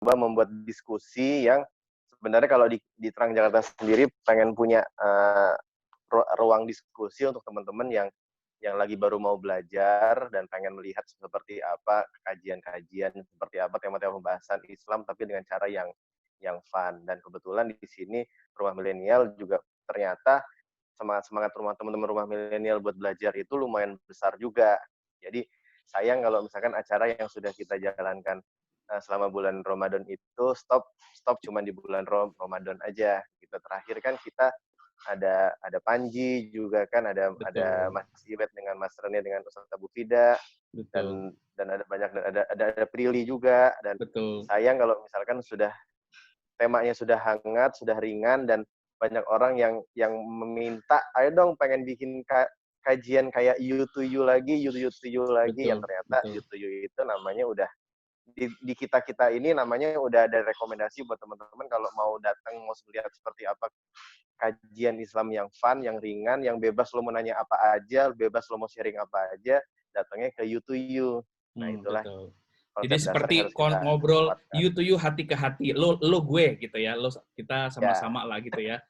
mencoba membuat diskusi yang sebenarnya kalau di Terang Jakarta sendiri pengen punya ruang diskusi untuk teman-teman yang lagi baru mau belajar dan pengen melihat seperti apa kajian-kajian, seperti apa tema-tema pembahasan Islam tapi dengan cara yang fun. Dan kebetulan di sini Rumah Milenial juga ternyata semangat teman-teman rumah milenial buat belajar itu lumayan besar juga. Jadi sayang kalau misalkan acara yang sudah kita jalankan selama bulan Ramadan itu stop cuma di bulan Ramadan aja. Gitu. Terakhir kan kita ada Panji juga kan, ada Mas Iwet dengan Mas Rene dengan Ustaz Abu Fida, dan ada banyak, ada Prilly juga, dan sayang kalau misalkan temanya sudah hangat, sudah ringan, dan banyak orang yang meminta, ayo dong pengen bikin kajian kayak you to you lagi, yang ternyata you to you itu namanya udah di kita ini namanya udah ada rekomendasi buat teman-teman kalau mau datang, mau lihat seperti apa kajian Islam yang fun, yang ringan, yang bebas lo mau nanya apa aja, bebas lo mau sharing apa aja, datangnya ke you to you. Nah itulah. Jadi seperti ngobrol you to you, hati ke hati, lo gue gitu ya, kita sama-sama lah gitu ya.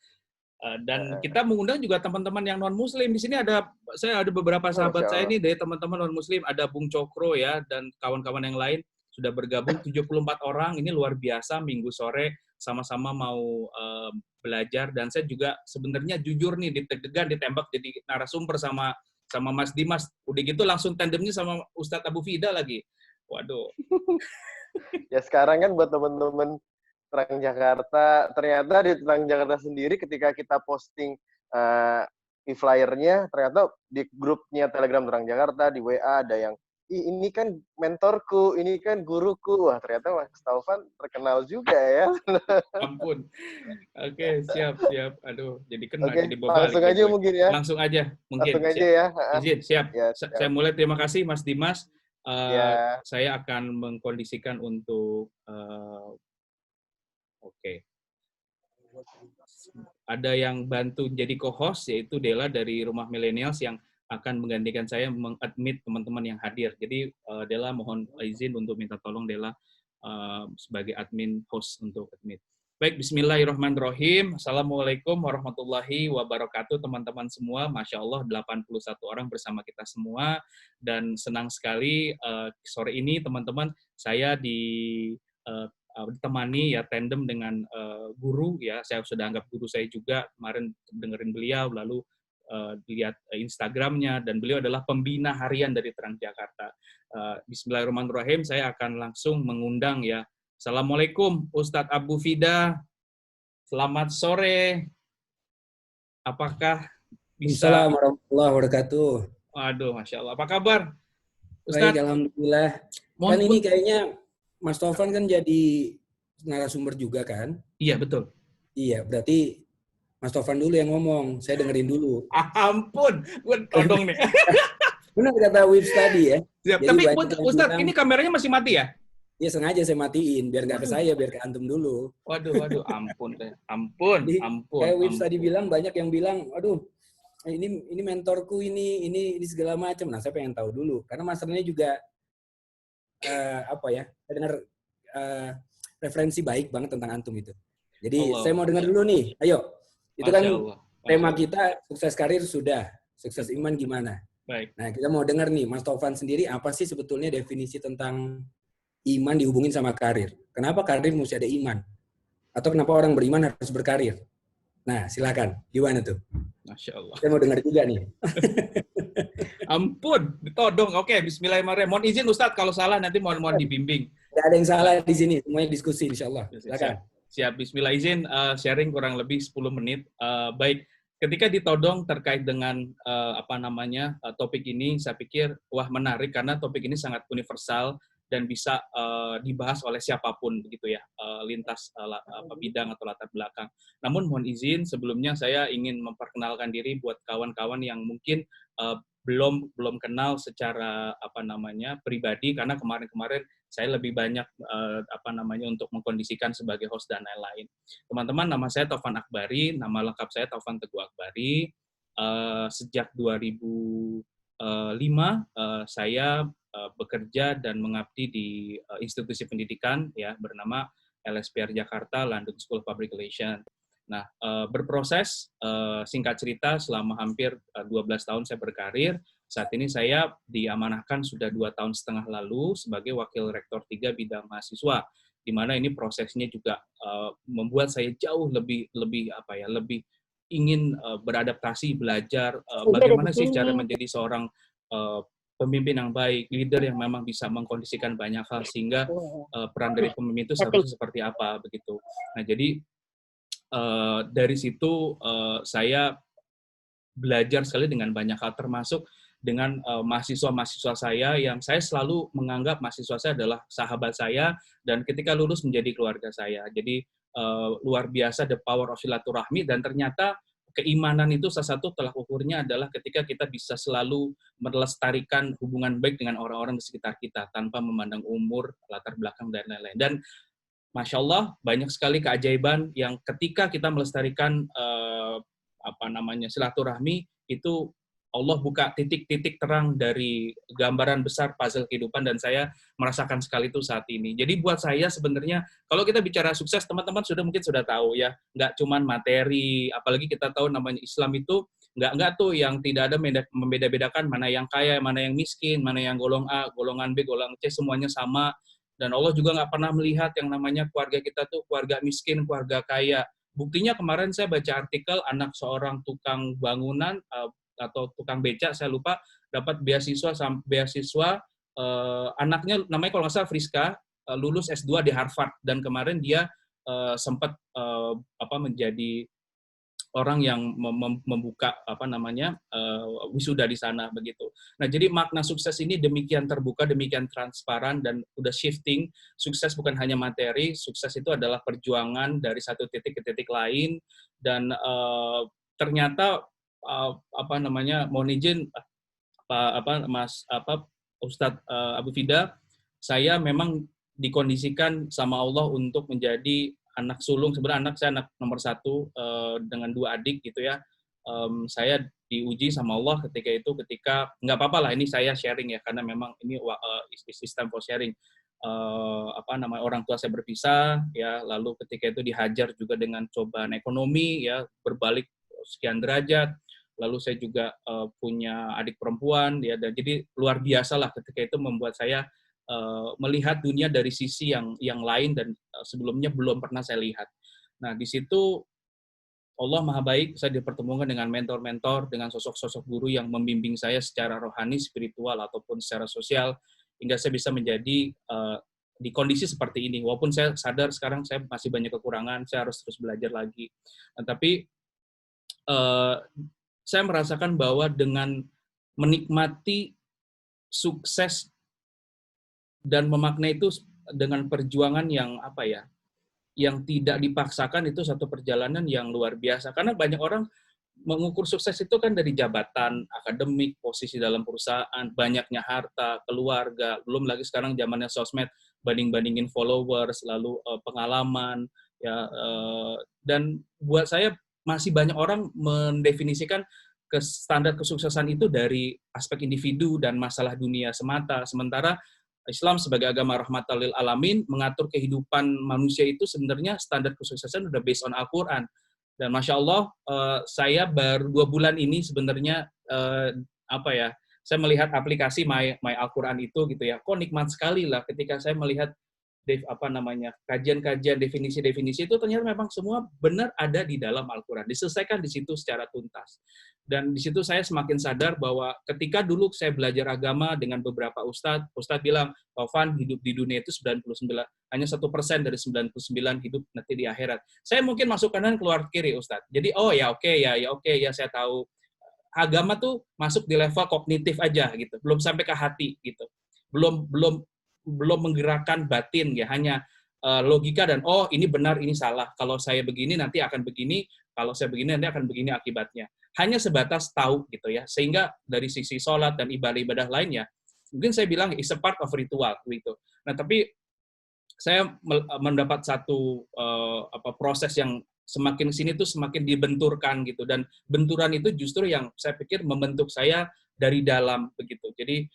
Dan kita mengundang juga teman-teman yang non Muslim. Di sini saya ada beberapa sahabat saya ini dari teman-teman non Muslim, ada Bung Cokro ya dan kawan-kawan yang lain sudah bergabung 74 orang. Ini luar biasa, Minggu sore sama-sama mau belajar, dan saya juga sebenarnya jujur nih deg-degan ditembak jadi narasumber sama Mas Dimas. Udah gitu langsung tandemnya sama Ustadz Abu Fida lagi. Waduh. Ya sekarang kan buat teman-teman Terang Jakarta, ternyata di Terang Jakarta sendiri ketika kita posting e-flyernya, ternyata di grupnya Telegram Terang Jakarta, di WA ada yang, ini kan mentorku, ini kan guruku. Wah, ternyata Mas Taufan terkenal juga ya. Ampun. Oke, siap. Aduh, jadi kena, jadi bebalik. Langsung aja gue. Mungkin ya. Langsung aja, mungkin. Langsung aja siap. ya. Izin, siap. Ya, siap. Saya mulai, terima kasih Mas Dimas. Ya. Saya akan mengkondisikan untuk Oke. Ada yang bantu jadi co-host, yaitu Dela dari Rumah Millennials yang akan menggantikan saya mengadmit teman-teman yang hadir. Jadi Dela mohon izin untuk minta tolong Dela sebagai admin host untuk admit. Baik, bismillahirrahmanirrahim. Assalamualaikum warahmatullahi wabarakatuh teman-teman semua. Masya Allah 81 orang bersama kita semua. Dan senang sekali sore ini teman-teman saya ditemani ya tandem dengan guru ya. Saya sudah anggap guru saya juga, kemarin dengerin beliau, lalu lihat Instagramnya, dan beliau adalah pembina harian dari Terang Jakarta. Bismillahirrahmanirrahim, saya akan langsung mengundang ya. Assalamualaikum Ustadz Abu Fida, selamat sore. Apakah bisa? Assalamualaikum warahmatullahi wabarakatuh. Waduh, Masya Allah. Apa kabar Ustadz? Baik, alhamdulillah. Kan ini kayaknya Mas Taufan kan jadi narasumber juga kan? Iya, betul. Iya, berarti Mas Taufan dulu yang ngomong, saya dengerin dulu. Ampun, gue todong nih. Benar kata Wibs tadi ya. Siap. Tapi Ustadz, ini kameranya masih mati ya? Iya, sengaja saya matiin, biar nggak ke saya, biar ke antum dulu. Waduh, ampun. Kayak Wibs tadi bilang, banyak yang bilang, aduh, ini mentorku, ini segala macam. Nah, saya pengen tahu dulu, karena masternya juga saya dengar referensi baik banget tentang antum itu. Jadi saya mau dengar dulu nih. Ayo, itu kan tema kita sukses karir sudah, sukses iman gimana? Baik. Nah, kita mau dengar nih, Mas Taufan sendiri apa sih sebetulnya definisi tentang iman dihubungin sama karir? Kenapa karir mesti ada iman? Atau kenapa orang beriman harus berkarir? Nah, silakan. Gimana tuh? Masya Allah. Saya mau dengar juga nih. Ampun, ditodong. Oke, bismillahirrahmanirrahim. Mohon izin Ustadz kalau salah nanti mohon dibimbing. Tidak ada yang salah di sini, semuanya diskusi insya Allah. Silakan. Siap, bismillah, izin sharing kurang lebih 10 menit. Baik, ketika ditodong terkait dengan topik ini, saya pikir wah menarik karena topik ini sangat universal dan bisa dibahas oleh siapapun begitu ya, lintas bidang atau latar belakang. Namun mohon izin sebelumnya saya ingin memperkenalkan diri buat kawan-kawan yang mungkin belum kenal secara pribadi, karena kemarin saya lebih banyak untuk mengkondisikan sebagai host dan lain-lain. Teman-teman, nama saya Taufan Akbari, nama lengkap saya Taufan Teguh Akbari. Sejak 2005 saya bekerja dan mengabdi di institusi pendidikan ya bernama LSPR Jakarta London School of Public Relations. Nah, berproses, singkat cerita, selama hampir 12 tahun saya berkarir. Saat ini saya diamanahkan sudah 2 tahun setengah lalu sebagai Wakil Rektor 3 Bidang Mahasiswa, di mana ini prosesnya juga membuat saya jauh lebih ingin beradaptasi, belajar bagaimana sih cara menjadi seorang pemimpin yang baik, leader yang memang bisa mengkondisikan banyak hal, sehingga peran dari pemimpin itu seharusnya seperti apa, begitu. Nah, jadi dari situ saya belajar sekali dengan banyak hal, termasuk dengan mahasiswa-mahasiswa saya yang saya selalu menganggap mahasiswa saya adalah sahabat saya, dan ketika lulus menjadi keluarga saya. Jadi luar biasa the power of silaturahmi, dan ternyata keimanan itu salah satu tolak ukurnya adalah ketika kita bisa selalu melestarikan hubungan baik dengan orang-orang di sekitar kita tanpa memandang umur, latar belakang, dan lain-lain. Dan Masya Allah, banyak sekali keajaiban yang ketika kita melestarikan silaturahmi, itu Allah buka titik-titik terang dari gambaran besar puzzle kehidupan, dan saya merasakan sekali itu saat ini. Jadi buat saya sebenarnya, kalau kita bicara sukses, teman-teman mungkin sudah tahu ya, nggak cuman materi, apalagi kita tahu namanya Islam itu, nggak tuh yang tidak ada membeda-bedakan mana yang kaya, mana yang miskin, mana yang golongan A, golongan B, golongan C, semuanya sama. Dan Allah juga nggak pernah melihat yang namanya keluarga kita tuh keluarga miskin, keluarga kaya. Buktinya kemarin saya baca artikel anak seorang tukang bangunan atau tukang becak, saya lupa, dapat beasiswa anaknya namanya kalau nggak salah Friska, lulus S2 di Harvard, dan kemarin dia sempat menjadi orang yang membuka wisuda di sana, begitu. Nah, jadi makna sukses ini demikian terbuka, demikian transparan, dan udah shifting. Sukses bukan hanya materi, sukses itu adalah perjuangan dari satu titik ke titik lain, dan ternyata mohon izin Ustadz Abu Fida, saya memang dikondisikan sama Allah untuk menjadi anak sulung. Sebenarnya saya anak nomor 1 dengan 2 adik gitu ya. Saya diuji sama Allah ketika nggak apa-apa lah, ini saya sharing ya, karena memang ini sistem for sharing. Orang tua saya berpisah ya, lalu ketika itu dihajar juga dengan cobaan ekonomi ya, berbalik sekian derajat. Lalu saya juga punya adik perempuan ya, dan jadi luar biasa lah ketika itu membuat saya melihat dunia dari sisi yang lain, dan sebelumnya belum pernah saya lihat. Nah, di situ Allah Maha Baik, saya dipertemukan dengan mentor-mentor, dengan sosok-sosok guru yang membimbing saya secara rohani, spiritual, ataupun secara sosial, hingga saya bisa menjadi di kondisi seperti ini. Walaupun saya sadar sekarang saya masih banyak kekurangan, saya harus terus belajar lagi. Nah, tapi saya merasakan bahwa dengan menikmati sukses dan memaknai itu dengan perjuangan yang yang tidak dipaksakan, itu satu perjalanan yang luar biasa. Karena banyak orang mengukur sukses itu kan dari jabatan, akademik, posisi dalam perusahaan, banyaknya harta, keluarga, belum lagi sekarang zamannya sosmed, banding-bandingin followers, lalu pengalaman, ya. Dan buat saya masih banyak orang mendefinisikan standar kesuksesan itu dari aspek individu dan masalah dunia semata. Sementara Islam sebagai agama rahmatan lil alamin mengatur kehidupan manusia itu sebenarnya standar kesuksesan udah based on Al-Quran. Dan Masya Allah, saya baru 2 bulan ini sebenarnya saya melihat aplikasi My Al-Quran itu gitu ya. Kok nikmat sekali lah ketika saya melihat kajian-kajian, definisi-definisi itu ternyata memang semua benar ada di dalam Al-Quran, diselesaikan di situ secara tuntas. Dan di situ saya semakin sadar bahwa ketika dulu saya belajar agama dengan beberapa ustadz bilang, Taufan, hidup di dunia itu 99, hanya 1% dari 99 hidup nanti di akhirat. Saya mungkin masuk kanan keluar kiri, ustadz. Jadi, oke, saya tahu. Agama tuh masuk di level kognitif aja gitu, belum sampai ke hati gitu. Belum menggerakkan batin ya, hanya logika dan ini benar, ini salah. Kalau saya begini nanti akan begini, kalau saya begini nanti akan begini akibatnya. Hanya sebatas tahu gitu ya. Sehingga dari sisi sholat dan ibadah-ibadah lainnya, mungkin saya bilang is a part of ritual gitu. Nah, tapi saya mendapat satu proses yang semakin sini tuh semakin dibenturkan gitu, dan benturan itu justru yang saya pikir membentuk saya dari dalam begitu. Jadi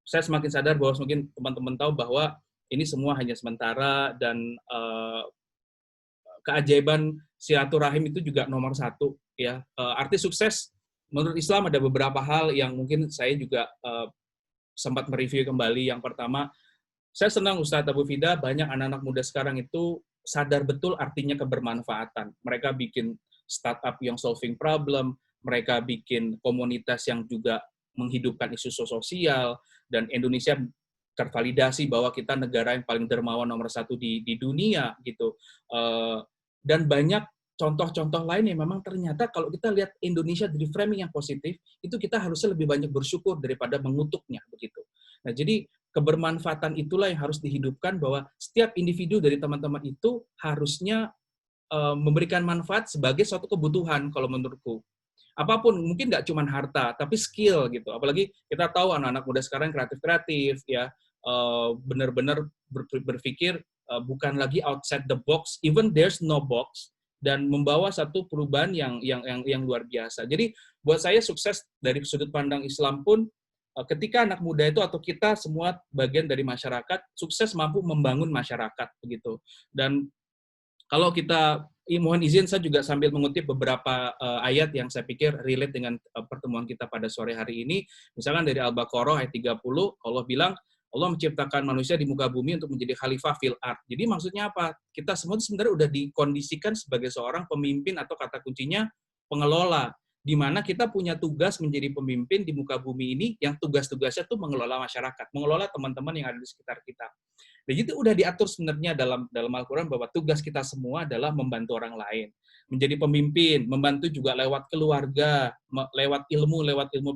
saya semakin sadar bahwa mungkin teman-teman tahu bahwa ini semua hanya sementara dan keajaiban silaturahim itu juga nomor satu ya. Arti sukses menurut Islam ada beberapa hal yang mungkin saya juga sempat mereview kembali. Yang pertama, saya senang Ustadz Abu Fida, banyak anak-anak muda sekarang itu sadar betul artinya kebermanfaatan. Mereka bikin startup yang solving problem, mereka bikin komunitas yang juga menghidupkan isu sosial, dan Indonesia tervalidasi bahwa kita negara yang paling dermawan nomor satu di dunia gitu. Dan banyak contoh-contoh lain yang memang ternyata kalau kita lihat Indonesia dari framing yang positif, itu kita harusnya lebih banyak bersyukur daripada mengutuknya begitu. Nah, jadi kebermanfaatan itulah yang harus dihidupkan, bahwa setiap individu dari teman-teman itu harusnya memberikan manfaat sebagai suatu kebutuhan kalau menurutku. Apapun, mungkin nggak cuma harta, tapi skill gitu. Apalagi kita tahu anak-anak muda sekarang kreatif-kreatif, ya, benar-benar berpikir bukan lagi outside the box, even there's no box, dan membawa satu perubahan yang luar biasa. Jadi buat saya sukses dari sudut pandang Islam pun, ketika anak muda itu atau kita semua bagian dari masyarakat sukses mampu membangun masyarakat begitu. Dan kalau kita, mohon izin saya juga sambil mengutip beberapa ayat yang saya pikir relate dengan pertemuan kita pada sore hari ini. Misalkan dari Al-Baqarah ayat 30, Allah bilang, Allah menciptakan manusia di muka bumi untuk menjadi khalifah fil ard. Jadi maksudnya apa? Kita semua sebenarnya udah dikondisikan sebagai seorang pemimpin, atau kata kuncinya pengelola, di mana kita punya tugas menjadi pemimpin di muka bumi ini, yang tugas-tugasnya tuh mengelola masyarakat, mengelola teman-teman yang ada di sekitar kita. Dan itu udah diatur sebenarnya dalam Al-Quran, bahwa tugas kita semua adalah membantu orang lain, menjadi pemimpin, membantu juga lewat keluarga, lewat ilmu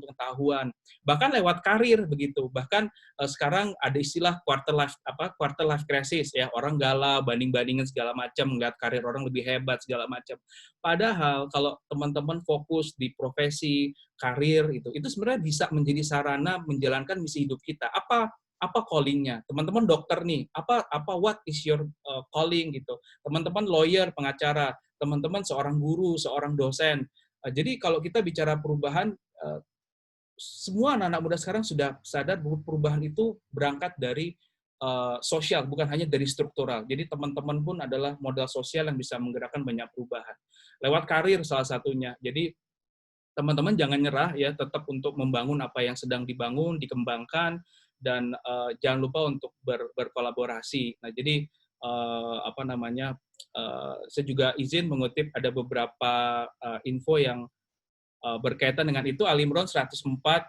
pengetahuan, bahkan lewat karir begitu. Bahkan sekarang ada istilah quarter life crisis ya, orang galau, banding-bandingin segala macam, ngeliat karir orang lebih hebat segala macam. Padahal kalau teman-teman fokus di profesi, karir itu sebenarnya bisa menjadi sarana menjalankan misi hidup kita. Apa calling-nya? Teman-teman dokter nih, what is your calling gitu. Teman-teman lawyer, pengacara, teman-teman seorang guru, seorang dosen. Jadi kalau kita bicara perubahan, semua anak-anak muda sekarang sudah sadar bahwa perubahan itu berangkat dari sosial, bukan hanya dari struktural. Jadi teman-teman pun adalah modal sosial yang bisa menggerakkan banyak perubahan. Lewat karir salah satunya. Jadi teman-teman jangan nyerah ya, tetap untuk membangun apa yang sedang dibangun, dikembangkan, dan jangan lupa untuk berkolaborasi. Nah, jadi saya juga izin mengutip ada beberapa info yang berkaitan dengan itu. Ali Imran 104,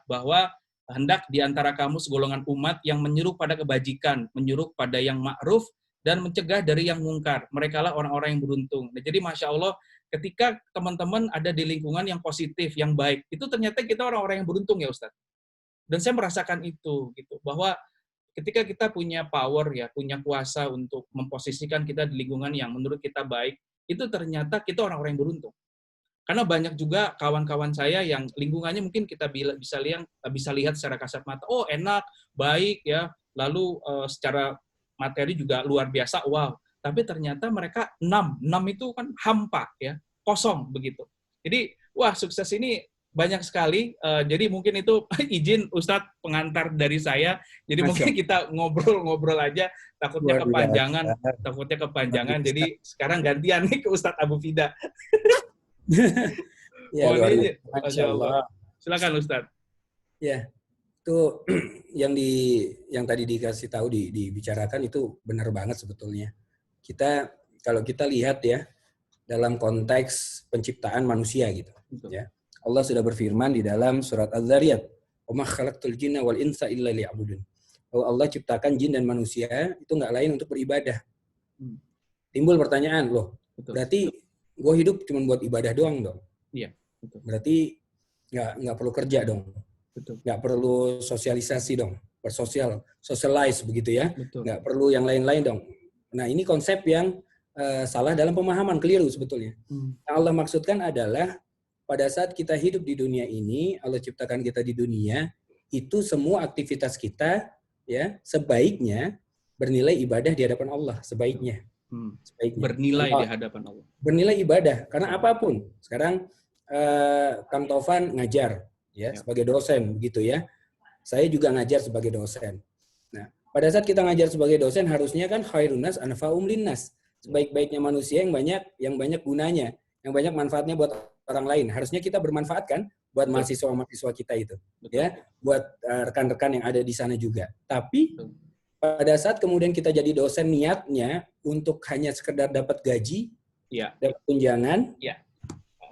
bahwa hendak di antara kamu segolongan umat yang menyuruh pada kebajikan, menyuruh pada yang ma'ruf, dan mencegah dari yang mungkar. Merekalah orang-orang yang beruntung. Nah, jadi Masya Allah, ketika teman-teman ada di lingkungan yang positif, yang baik, itu ternyata kita orang-orang yang beruntung ya Ustaz. Dan saya merasakan itu, gitu, bahwa ketika kita punya power ya, punya kuasa untuk memposisikan kita di lingkungan yang menurut kita baik, itu ternyata kita orang-orang yang beruntung. Karena banyak juga kawan-kawan saya yang lingkungannya mungkin kita bisa lihat secara kasat mata, oh enak, baik ya, lalu secara materi juga luar biasa, wow. Tapi ternyata mereka 6 itu kan hampa ya, kosong begitu. Jadi wah, sukses ini banyak sekali. Jadi mungkin itu izin Ustadz pengantar dari saya. Jadi mungkin kita ngobrol-ngobrol aja, takutnya kepanjangan. Jadi sekarang gantian nih ke Ustadz Abu Fida. Ya, Masya Allah. Silakan Ustadz. Ya, itu yang tadi dikasih tahu dibicarakan itu benar banget sebetulnya. Kalau kita lihat ya dalam konteks penciptaan manusia gitu. Betul. Ya. Allah sudah berfirman di dalam surat Az-Zariyat, "Wa ma khalaqtul jinna wal insa illa liya'budun." Bahwa Allah ciptakan jin dan manusia itu nggak lain untuk beribadah. Timbul pertanyaan, loh, betul, berarti gue hidup cuma buat ibadah doang dong? Iya, betul. Berarti nggak perlu kerja dong? Betul. Nggak perlu sosialisasi dong? Socialize begitu ya? Betul. Nggak perlu yang lain-lain dong? Nah, ini konsep yang salah dalam pemahaman, keliru sebetulnya. Yang Allah maksudkan adalah pada saat kita hidup di dunia ini, Allah ciptakan kita di dunia, itu semua aktivitas kita ya sebaiknya bernilai ibadah di hadapan Allah, sebaiknya. Bernilai di hadapan Allah. Bernilai ibadah, karena apapun. Sekarang Kang Taufan ngajar ya sebagai dosen begitu ya. saya juga ngajar sebagai dosen. Nah, pada saat kita ngajar sebagai dosen harusnya kan khairun nas anfa'um linnas. Sebaik-baiknya manusia yang banyak gunanya, yang banyak manfaatnya buat orang lain. Harusnya kita bermanfaat kan buat mahasiswa-mahasiswa kita itu. Betul. Ya, buat rekan-rekan yang ada di sana juga. Tapi pada saat kemudian kita jadi dosen niatnya untuk hanya sekedar dapat gaji, ya, dapat tunjangan, ya,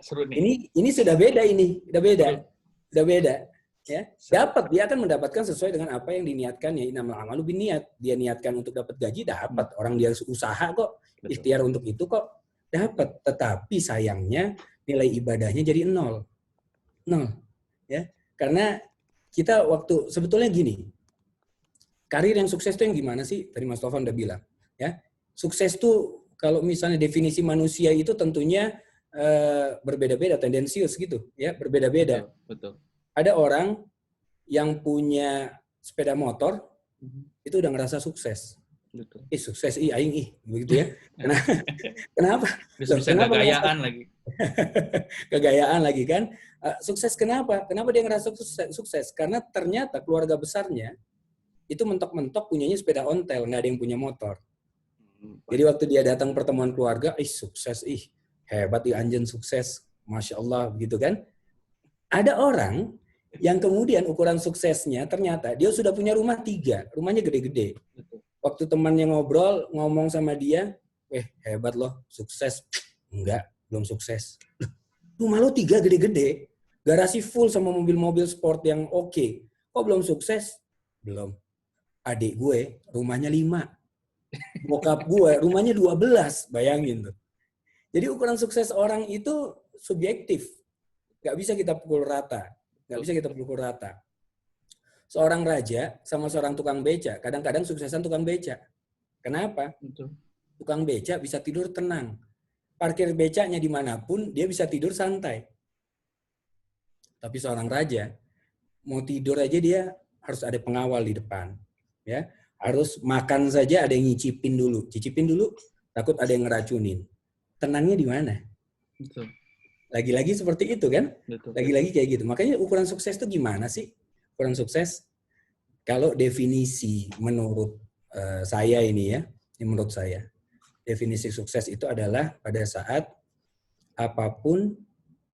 seru nih. Ini sudah beda udah beda, Seru. udah beda. Ya, dapat dia akan mendapatkan sesuai dengan apa yang diniatkannya. Innamal a'malu binniyat. Dia niatkan untuk dapat gaji dapat. Orang dia usaha kok, ikhtiar untuk itu kok dapat. Tetapi sayangnya nilai ibadahnya jadi nol. Ya, karena kita sebetulnya gini. Karir yang sukses itu yang gimana sih? Tadi Mas Taufan udah bilang, ya. Sukses tuh kalau misalnya definisi manusia itu tentunya berbeda-beda, tendensius gitu, ya, berbeda-beda. Betul. Ada orang yang punya sepeda motor itu udah ngerasa sukses. Betul. Sukses aing begitu ya. Kenapa? Bisa kegayaan lagi. Kegayaan lagi kan? Sukses kenapa? Kenapa dia ngerasa sukses? Karena ternyata keluarga besarnya itu mentok-mentok punyanya sepeda ontel, nggak ada yang punya motor. Jadi waktu dia datang pertemuan keluarga, sukses, hebat, anjen sukses, Masya Allah, begitu kan. Ada orang yang kemudian ukuran suksesnya ternyata dia sudah punya rumah 3, rumahnya gede-gede. Waktu temannya ngobrol, ngomong sama dia, hebat loh, sukses. Enggak, belum sukses. Rumah lo 3 gede-gede, garasi full sama mobil-mobil sport yang oke. Kok belum sukses? Belum. Adik gue rumahnya 5. Bokap gue rumahnya 12. Bayangin tuh. Jadi ukuran sukses orang itu subjektif. Nggak bisa kita pukul rata. Seorang raja sama seorang tukang beca, kadang-kadang suksesan tukang beca. Kenapa? Tukang beca bisa tidur tenang. Parkir becanya dimanapun, dia bisa tidur santai. Tapi seorang raja, mau tidur aja dia harus ada pengawal di depan. Ya, harus makan saja ada yang cicipin dulu, takut ada yang ngeracunin. Tenangnya di mana? Betul. Lagi-lagi seperti itu kan? Betul. Lagi-lagi kayak gitu. Makanya ukuran sukses itu gimana sih? Ukuran sukses, kalau definisi menurut saya ini ya, menurut saya, definisi sukses itu adalah pada saat apapun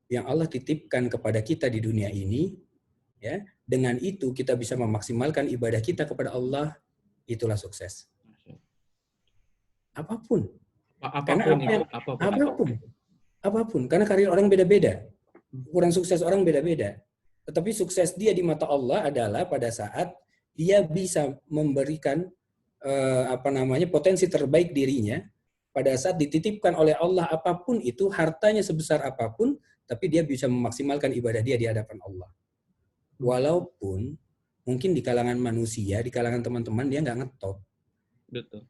yang Allah titipkan kepada kita di dunia ini, ya, dengan itu kita bisa memaksimalkan ibadah kita kepada Allah, itulah sukses. Apapun. Apapun. Karena karir orang beda-beda. Ukuran sukses orang beda-beda. Tetapi sukses dia di mata Allah adalah pada saat dia bisa memberikan potensi terbaik dirinya pada saat dititipkan oleh Allah apapun itu, hartanya sebesar apapun, tapi dia bisa memaksimalkan ibadah dia di hadapan Allah. Walaupun mungkin di kalangan manusia, di kalangan teman-teman dia nggak ngetop. Betul.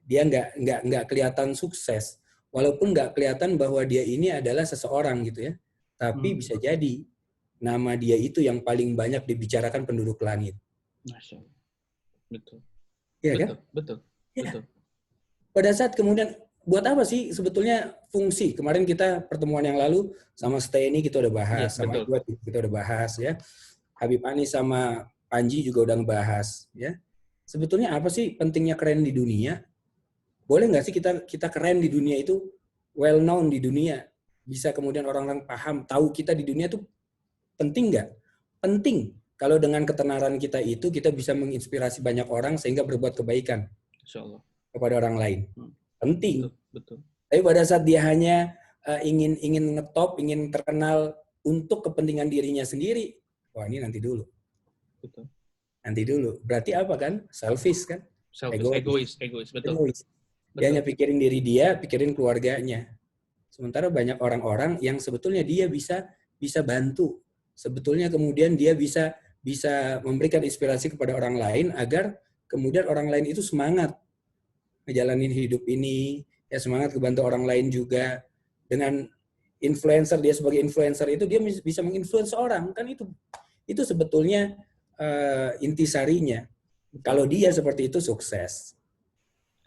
Dia nggak kelihatan sukses. Walaupun nggak kelihatan bahwa dia ini adalah seseorang gitu ya. Tapi bisa jadi nama dia itu yang paling banyak dibicarakan penduduk langit. Masya Allah. Betul. Iya kan? Betul. Ya. Pada saat kemudian buat apa sih sebetulnya fungsi? Kemarin kita pertemuan yang lalu sama Stay ini kita udah bahas, sama Iqbal kita udah bahas ya. Habib Anis sama Panji juga udah ngebahas ya. Sebetulnya apa sih pentingnya keren di dunia? Boleh nggak sih kita keren di dunia itu, well known di dunia, bisa kemudian orang-orang paham, tahu kita di dunia itu penting nggak? Penting. Kalau dengan ketenaran kita itu kita bisa menginspirasi banyak orang sehingga berbuat kebaikan. Insya Allah. Kepada orang lain. Penting. Betul. Tapi pada saat dia hanya ingin ngetop, ingin terkenal untuk kepentingan dirinya sendiri, wah ini nanti dulu. Betul. Nanti dulu. Berarti apa kan? Selfish kan? Egois. Betul. Egois. Dia hanya pikirin diri dia, pikirin keluarganya. Sementara banyak orang-orang yang sebetulnya dia bisa bantu. Sebetulnya kemudian dia bisa memberikan inspirasi kepada orang lain agar kemudian orang lain itu semangat ngejalanin hidup ini, ya semangat kebantu orang lain juga. Dengan influencer, dia sebagai influencer itu dia bisa menginfluence orang, kan itu sebetulnya intisarinya. Kalau dia seperti itu sukses.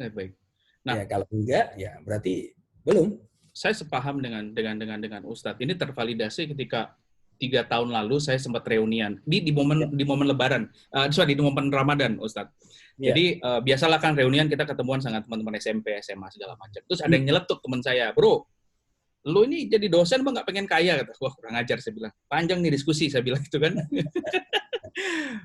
Baik. Nah, ya kalau enggak ya berarti belum. Saya sepaham dengan Ustadz. Ini tervalidasi ketika 3 tahun lalu saya sempat reunian di momen Lebaran, di momen Ramadan, Ustadz. Jadi biasalah kan reunian kita ketemuan sama teman-teman SMP, SMA segala macam. Terus ada yang nyeletuk teman saya, bro, lu ini jadi dosen nggak pengen kaya? Kata, wah kurang ajar, saya bilang. Panjang nih diskusi, saya bilang gitu kan.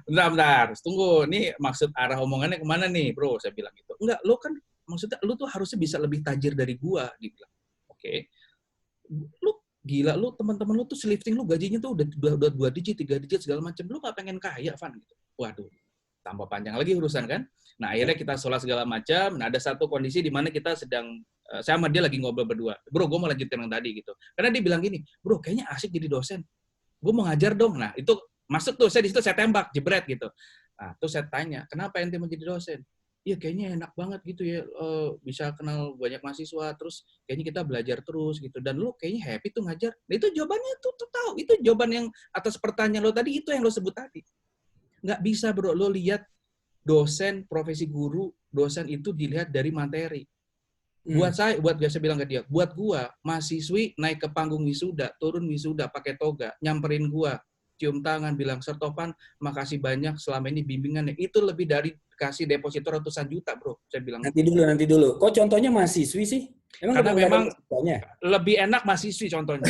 Bentar, tunggu, ini maksud arah omongannya kemana nih, bro? Saya bilang gitu. Enggak, lu kan maksudnya lu tuh harusnya bisa lebih tajir dari gua, gitu. Oke. Lu gila, lu teman-teman lu tuh lifting lu gajinya tuh udah 2 digit, 3 digit segala macam. Lu nggak pengen kaya, Van gitu. Waduh, tambah panjang lagi urusan kan. Nah, akhirnya kita sholat segala macam. Nah, ada satu kondisi di mana kita sedang saya sama dia lagi ngobrol berdua. Bro, gue mau lanjutin yang tadi gitu. Karena dia bilang gini, bro, kayaknya asik jadi dosen. Gue mau ngajar dong. Nah, itu masuk tuh, di situ saya tembak, jebret gitu. Nah, terus saya tanya, kenapa ente mau jadi dosen? Iya, kayaknya enak banget gitu ya, bisa kenal banyak mahasiswa, terus kayaknya kita belajar terus gitu. Dan lu kayaknya happy tuh ngajar. Nah, itu jawabannya tuh tahu. Itu jawaban yang atas pertanyaan lo tadi, itu yang lo sebut tadi. Nggak bisa, bro, lo lihat dosen, profesi guru, dosen itu dilihat dari materi. Buat saya bilang ke dia, buat gua, mahasiswi naik ke panggung wisuda, turun wisuda pakai toga, nyamperin gua, cium tangan, bilang, Sir Tovan, makasih banyak selama ini bimbingannya. Itu lebih dari kasih deposito ratusan juta, bro. Saya bilang. Nanti dulu. Kok contohnya mahasiswi sih? Karena memang lebih enak mahasiswi contohnya.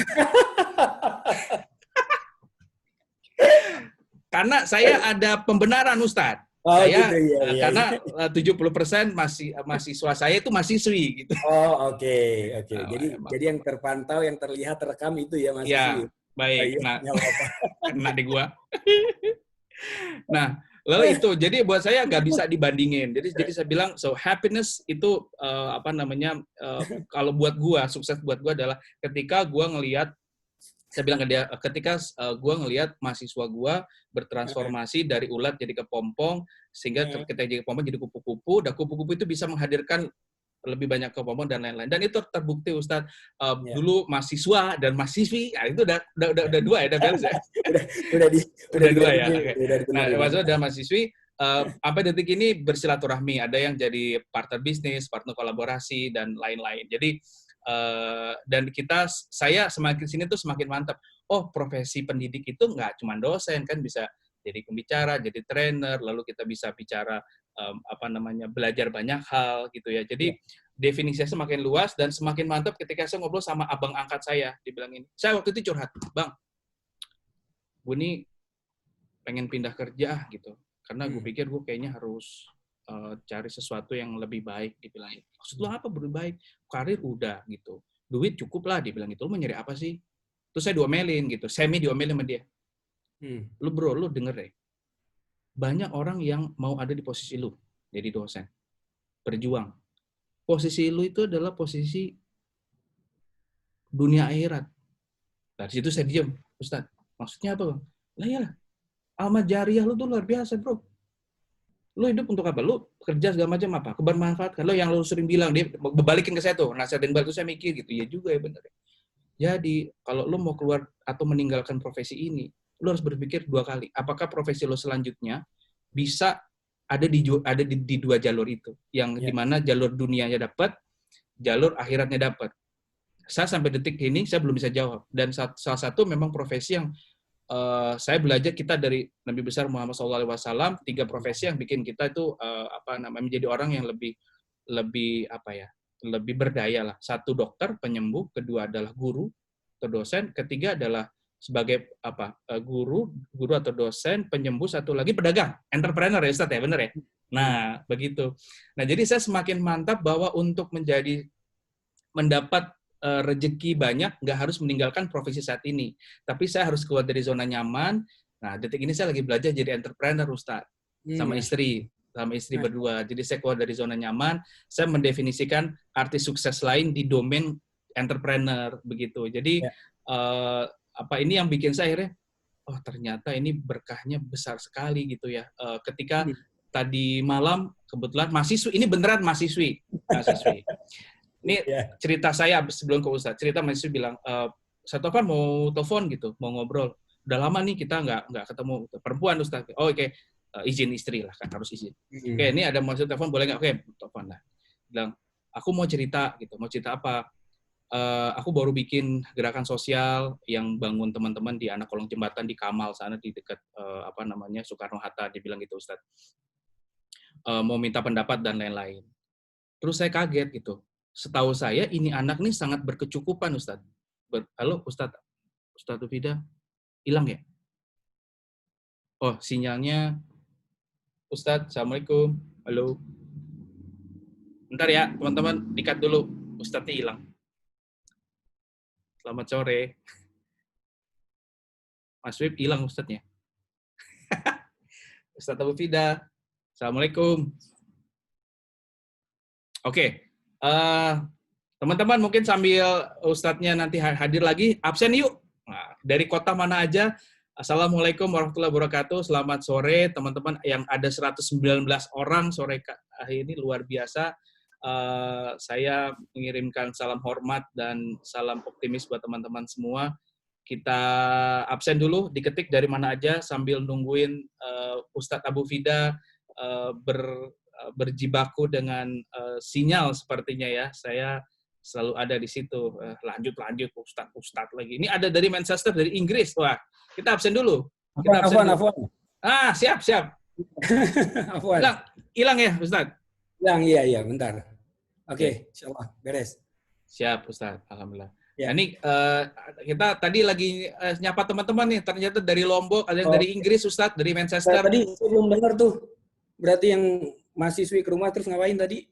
Karena saya ada pembenaran, Ustadz. Saya gitu, ya. Karena 70% mahasiswa saya itu mahasiswi gitu. Oh, oke. Jadi yang terpantau, yang terlihat, terekam itu ya mahasiswi. Ya, baik. Nah, kena di gua. Nah, lalu itu. Jadi buat saya nggak bisa dibandingin. Jadi saya bilang, so happiness itu kalau buat gua, sukses buat gua adalah ketika gua ngelihat, saya bilang ke dia, ketika gue ngelihat mahasiswa gue bertransformasi dari ulat jadi kepompong, sehingga ketika jadi kepompong jadi kupu-kupu, dan kupu-kupu itu bisa menghadirkan lebih banyak kepompong dan lain-lain. Dan itu terbukti, Ustadz. Dulu mahasiswa dan mahasiswi, nah itu udah 2 ya, udah beres ya? udah 2 ya. Nah, mahasiswa dan mahasiswi, sampai detik ini bersilaturahmi. Ada yang jadi partner bisnis, partner kolaborasi, dan lain-lain. Jadi, dan saya semakin sini tuh semakin mantap. Oh, profesi pendidik itu nggak cuma dosen, kan bisa jadi pembicara, jadi trainer, lalu kita bisa bicara belajar banyak hal gitu ya. Jadi definisinya semakin luas dan semakin mantap ketika saya ngobrol sama abang angkat saya, dibilang ini. Saya waktu itu curhat, Bang, gue nih pengen pindah kerja gitu, karena gue pikir gue kayaknya harus cari sesuatu yang lebih baik, dibilang. Maksud lo apa lebih baik? Karir udah gitu, duit cukup lah, dibilang itu. Lo mau nyari apa sih? Terus saya diomelin gitu, diomelin sama dia. Lu bro, lu denger deh, banyak orang yang mau ada di posisi lu, jadi dosen, berjuang. Posisi lu itu adalah posisi dunia akhirat. Dari situ saya diam, Ustadz. Maksudnya apa, Bang? Lah iyalah, amal jariah lu tuh luar biasa, bro. Lu hidup untuk apa? Lu kerja segala macam apa? Kebermanfaatkan. Lo yang lu sering bilang, dia balikin ke saya tuh, nasihatin balik, tuh saya mikir gitu. Ya juga ya, bener. Jadi, kalau lu mau keluar atau meninggalkan profesi ini, lu harus berpikir 2 kali. Apakah profesi lu selanjutnya bisa ada di 2 jalur itu, yang dimana jalur dunianya dapat, jalur akhiratnya dapat. Saya sampai detik ini saya belum bisa jawab. Dan salah satu memang profesi yang saya belajar kita dari Nabi besar Muhammad SAW, 3 profesi yang bikin kita itu menjadi orang yang lebih berdaya lah. 1 dokter, penyembuh, kedua adalah guru atau dosen, ketiga adalah sebagai guru atau dosen, penyembuh, satu lagi pedagang, entrepreneur ya Ustaz ya, benar ya? Nah, begitu. Nah, jadi saya semakin mantap bahwa untuk mendapat rezeki banyak, nggak harus meninggalkan profesi saat ini. Tapi saya harus keluar dari zona nyaman. Nah, detik ini saya lagi belajar jadi entrepreneur, Ustaz. Sama istri berdua. Jadi saya keluar dari zona nyaman, saya mendefinisikan arti sukses lain di domain entrepreneur, begitu. Jadi, ini yang bikin saya akhirnya, oh ternyata ini berkahnya besar sekali gitu ya. Ketika tadi malam, kebetulan ini beneran mahasiswi. Ini cerita saya sebelum ke Ustadz. Cerita mahasiswa bilang, Sir Tovan mau telepon gitu, mau ngobrol. Udah lama nih kita nggak ketemu. Perempuan Ustadz. Oh oke, izin istri lah kan, harus izin. Oke, ini ada mahasiswa telepon, boleh nggak? Oke, telepon lah. Bilang, aku mau cerita gitu. Mau cerita apa? aku baru bikin gerakan sosial yang bangun teman-teman di anak kolong jembatan di Kamal sana di dekat Soekarno Hatta, dibilang gitu Ustadz. Mau minta pendapat dan lain-lain. Terus saya kaget gitu. Setahu saya ini anak nih sangat berkecukupan Ustadz. Halo Ustadz Tufida, hilang ya? Oh, sinyalnya Ustadz, Assalamualaikum. Halo. Bentar ya, teman-teman, di-cut dulu. Ustadznya hilang. Selamat sore. Mas Wib hilang Ustadznya. Ustadz Abu Fida. Assalamualaikum. Oke. Teman-teman mungkin sambil Ustadznya nanti hadir lagi, absen yuk. Nah, dari kota mana aja? Assalamualaikum warahmatullahi wabarakatuh. Selamat sore teman-teman yang ada 119 orang sore ini luar biasa. Saya mengirimkan salam hormat dan salam optimis buat teman-teman semua. Kita absen dulu, diketik dari mana aja sambil nungguin Ustadz Abu Fida berjibaku dengan sinyal sepertinya ya. Saya selalu ada di situ. Lanjut Ustadz lagi. Ini ada dari Manchester, dari Inggris. Wah, kita absen dulu. Kita absen dulu. Siap. Hilang ya, Ustadz? Hilang, iya, bentar. Oke, insyaallah beres. Siap, Ustadz. Alhamdulillah. Ya. Nah, ini kita tadi lagi nyapa teman-teman nih. Ternyata dari Lombok, ada yang dari Inggris, Ustadz, dari Manchester. Tadi saya belum dengar tuh. Berarti yang mahasiswi ke rumah terus ngapain tadi?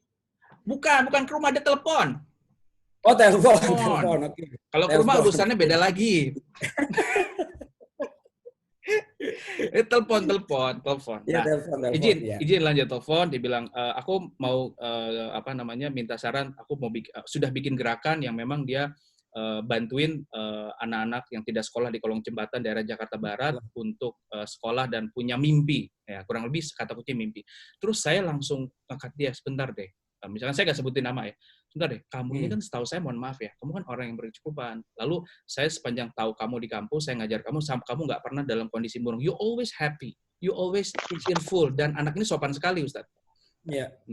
Bukan ke rumah, ada telepon. Oh, telepon. Oke. Kalau ke rumah urusannya beda lagi. Telepon. Ya, nah, izin lanjut telepon. Dibilang aku mau minta saran. Aku mau sudah bikin gerakan yang memang dia bantuin anak-anak yang tidak sekolah di kolong jembatan daerah Jakarta Barat untuk sekolah dan punya mimpi. Ya, kurang lebih kata kunci mimpi. Terus saya langsung angkat dia, sebentar deh. Misalkan saya nggak sebutin nama ya. Sebentar deh, kamu ini kan setahu saya, mohon maaf ya, kamu kan orang yang berkecukupan. Lalu saya sepanjang tahu kamu di kampus, saya ngajar kamu nggak pernah dalam kondisi murung. You always happy, you always cheerful. Dan anak ini sopan sekali, Ustadz.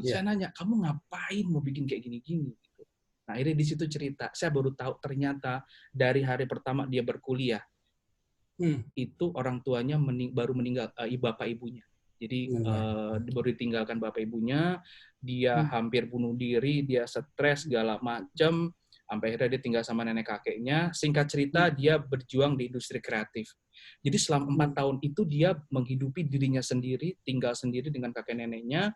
Saya nanya, kamu ngapain mau bikin kayak gini-gini? Nah, akhirnya di situ cerita. Saya baru tahu ternyata dari hari pertama dia berkuliah, itu orang tuanya baru meninggal, bapak ibunya. Jadi baru ditinggalkan bapak ibunya, dia hampir bunuh diri, dia stres segala macam, sampai akhirnya dia tinggal sama nenek kakeknya. Singkat cerita, dia berjuang di industri kreatif. Jadi selama 4 tahun itu dia menghidupi dirinya sendiri, tinggal sendiri dengan kakek neneknya,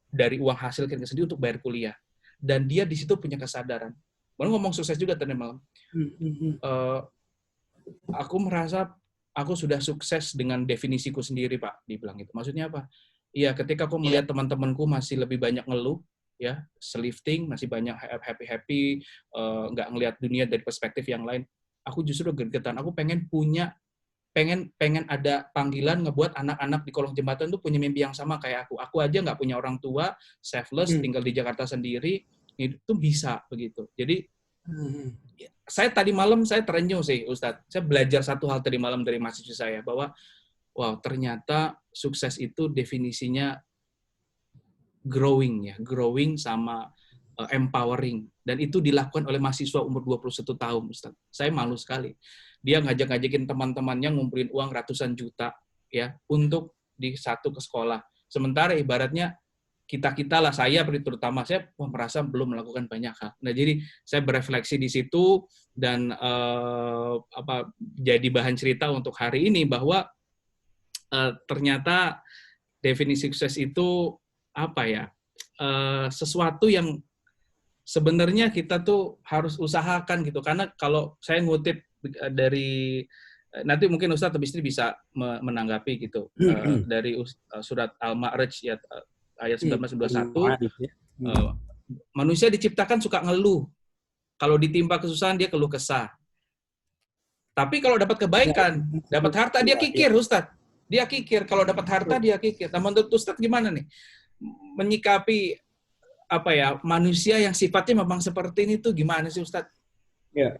dari uang hasil kerja sendiri untuk bayar kuliah. Dan dia di situ punya kesadaran. Baru ngomong sukses juga tadi malam. Aku merasa aku sudah sukses dengan definisiku sendiri, Pak, dibilang gitu. Maksudnya apa? Iya, ketika aku melihat teman-temanku masih lebih banyak ngeluh, ya, selifting, masih banyak happy-happy, nggak ngelihat dunia dari perspektif yang lain, aku justru gergetan. Aku pengen ada panggilan ngebuat anak-anak di kolong jembatan tuh punya mimpi yang sama kayak aku. Aku aja nggak punya orang tua, selfless, tinggal di Jakarta sendiri, itu bisa begitu. Jadi saya tadi malam saya terenyuh sih, Ustadz. Saya belajar satu hal tadi malam dari mahasiswa saya, bahwa wow, ternyata sukses itu definisinya growing sama empowering. Dan itu dilakukan oleh mahasiswa umur 21 tahun, Ustadz. Saya malu sekali. Dia ngajak-ngajakin teman-temannya ngumpulin uang ratusan juta ya untuk di satu ke sekolah. Sementara ibaratnya kita lah, saya terutama saya merasa belum melakukan banyak hal. Nah, jadi saya berefleksi di situ dan jadi bahan cerita untuk hari ini bahwa ternyata definisi sukses itu apa ya? Sesuatu yang sebenarnya kita tuh harus usahakan gitu. Karena kalau saya ngutip dari nanti mungkin Ustadz habis ini bisa menanggapi gitu dari surat Al-Ma'raj ya, ayat 19-21, manusia diciptakan suka ngeluh. Kalau ditimpa kesusahan, dia keluh kesah. Tapi kalau dapat kebaikan, dapat harta, dia kikir, Ustadz. Dia kikir. Kalau dapat harta, dia kikir. Nah, menurut Ustadz gimana nih? Menyikapi manusia yang sifatnya memang seperti ini tuh gimana sih, Ustadz? Ya,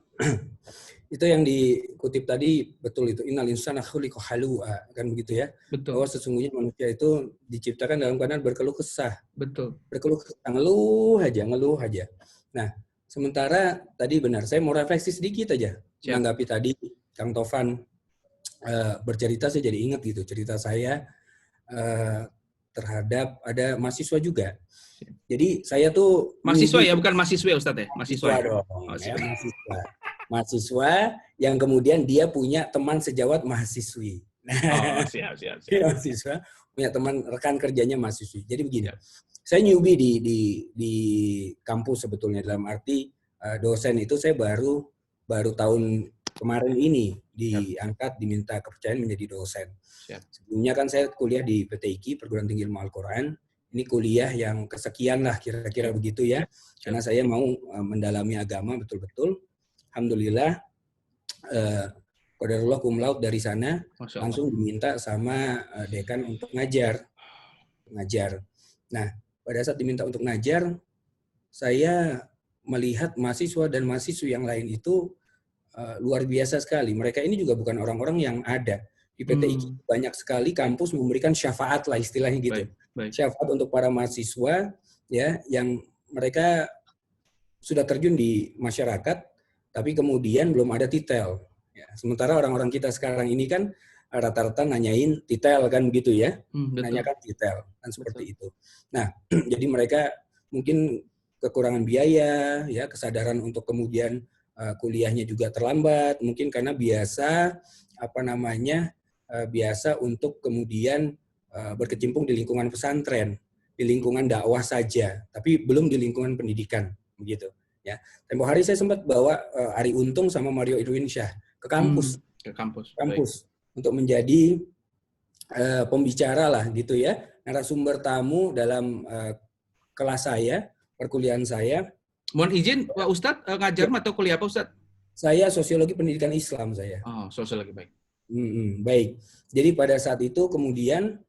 itu yang dikutip tadi betul itu. Innal insana khuliqa halu'a, kan begitu ya? Betul. Bahwa sesungguhnya manusia itu diciptakan dalam keadaan berkeluh kesah. Betul. Berkeluh kesah, ngeluh aja. Nah, Sementara tadi benar, saya mau refleksi sedikit aja menanggapi tadi Kang Tovan bercerita, saya jadi ingat gitu cerita saya terhadap ada mahasiswa juga. Jadi saya tuh mahasiswa ya, bukan mahasiswa Ustadz ya? Mahasiswa dong, ya, mahasiswa. Mahasiswa yang kemudian dia punya teman sejawat mahasiswi. Oh, siap. Mahasiswa punya teman rekan kerjanya mahasiswi. Jadi begini, saya newbie di kampus sebetulnya, dalam arti dosen itu saya baru tahun kemarin ini diangkat, diminta kepercayaan menjadi dosen. Sebelumnya kan saya kuliah di PTIQ, Perguruan Tinggi Ilmu Al-Quran. Ini kuliah yang kesekian lah kira-kira begitu ya. Karena saya mau mendalami agama betul-betul. Alhamdulillah, qadarullah cum laude dari sana langsung diminta sama dekan untuk ngajar. Nah, pada saat diminta untuk ngajar, saya melihat mahasiswa dan mahasiswi yang lain itu luar biasa sekali. Mereka ini juga bukan orang-orang yang ada. Di PTIQ banyak sekali kampus memberikan syafaat lah istilahnya gitu. Syafaat untuk para mahasiswa ya yang mereka sudah terjun di masyarakat, tapi kemudian belum ada titel. Ya, sementara orang-orang kita sekarang ini kan rata-rata nanyain titel kan gitu ya, nanyakan titel kan seperti itu. Nah, jadi mereka mungkin kekurangan biaya, ya kesadaran untuk kemudian kuliahnya juga terlambat, mungkin karena biasa biasa untuk kemudian berkecimpung di lingkungan pesantren, di lingkungan dakwah saja, tapi belum di lingkungan pendidikan, begitu. Ya, tempo hari saya sempat bawa Ari Untung sama Mario Irwinsyah ke kampus, untuk menjadi pembicara lah, gitu ya, narasumber tamu dalam kelas saya, perkuliahan saya. Mohon izin, Pak Ustadz, ngajar atau kuliah apa Ustadz? Saya sosiologi pendidikan Islam saya. Oh, sosiologi, baik. Baik. Jadi pada saat itu kemudian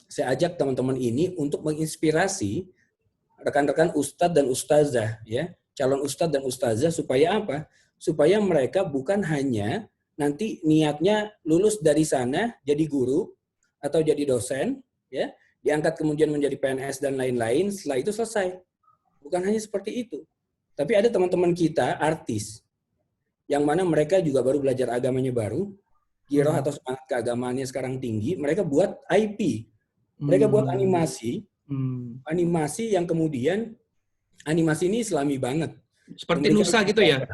saya ajak teman-teman ini untuk menginspirasi rekan-rekan ustadz dan ustazah, ya, calon ustadz dan ustazah, supaya apa? Supaya mereka bukan hanya nanti niatnya lulus dari sana jadi guru atau jadi dosen, ya, diangkat kemudian menjadi PNS dan lain-lain, setelah itu selesai. Bukan hanya seperti itu. Tapi ada teman-teman kita, artis, yang mana mereka juga baru belajar agamanya baru, giroh atau semangat keagamaannya sekarang tinggi, mereka buat IP. Mereka buat animasi, animasi yang kemudian, animasi ini Islami banget. Seperti Nusa gitu ya?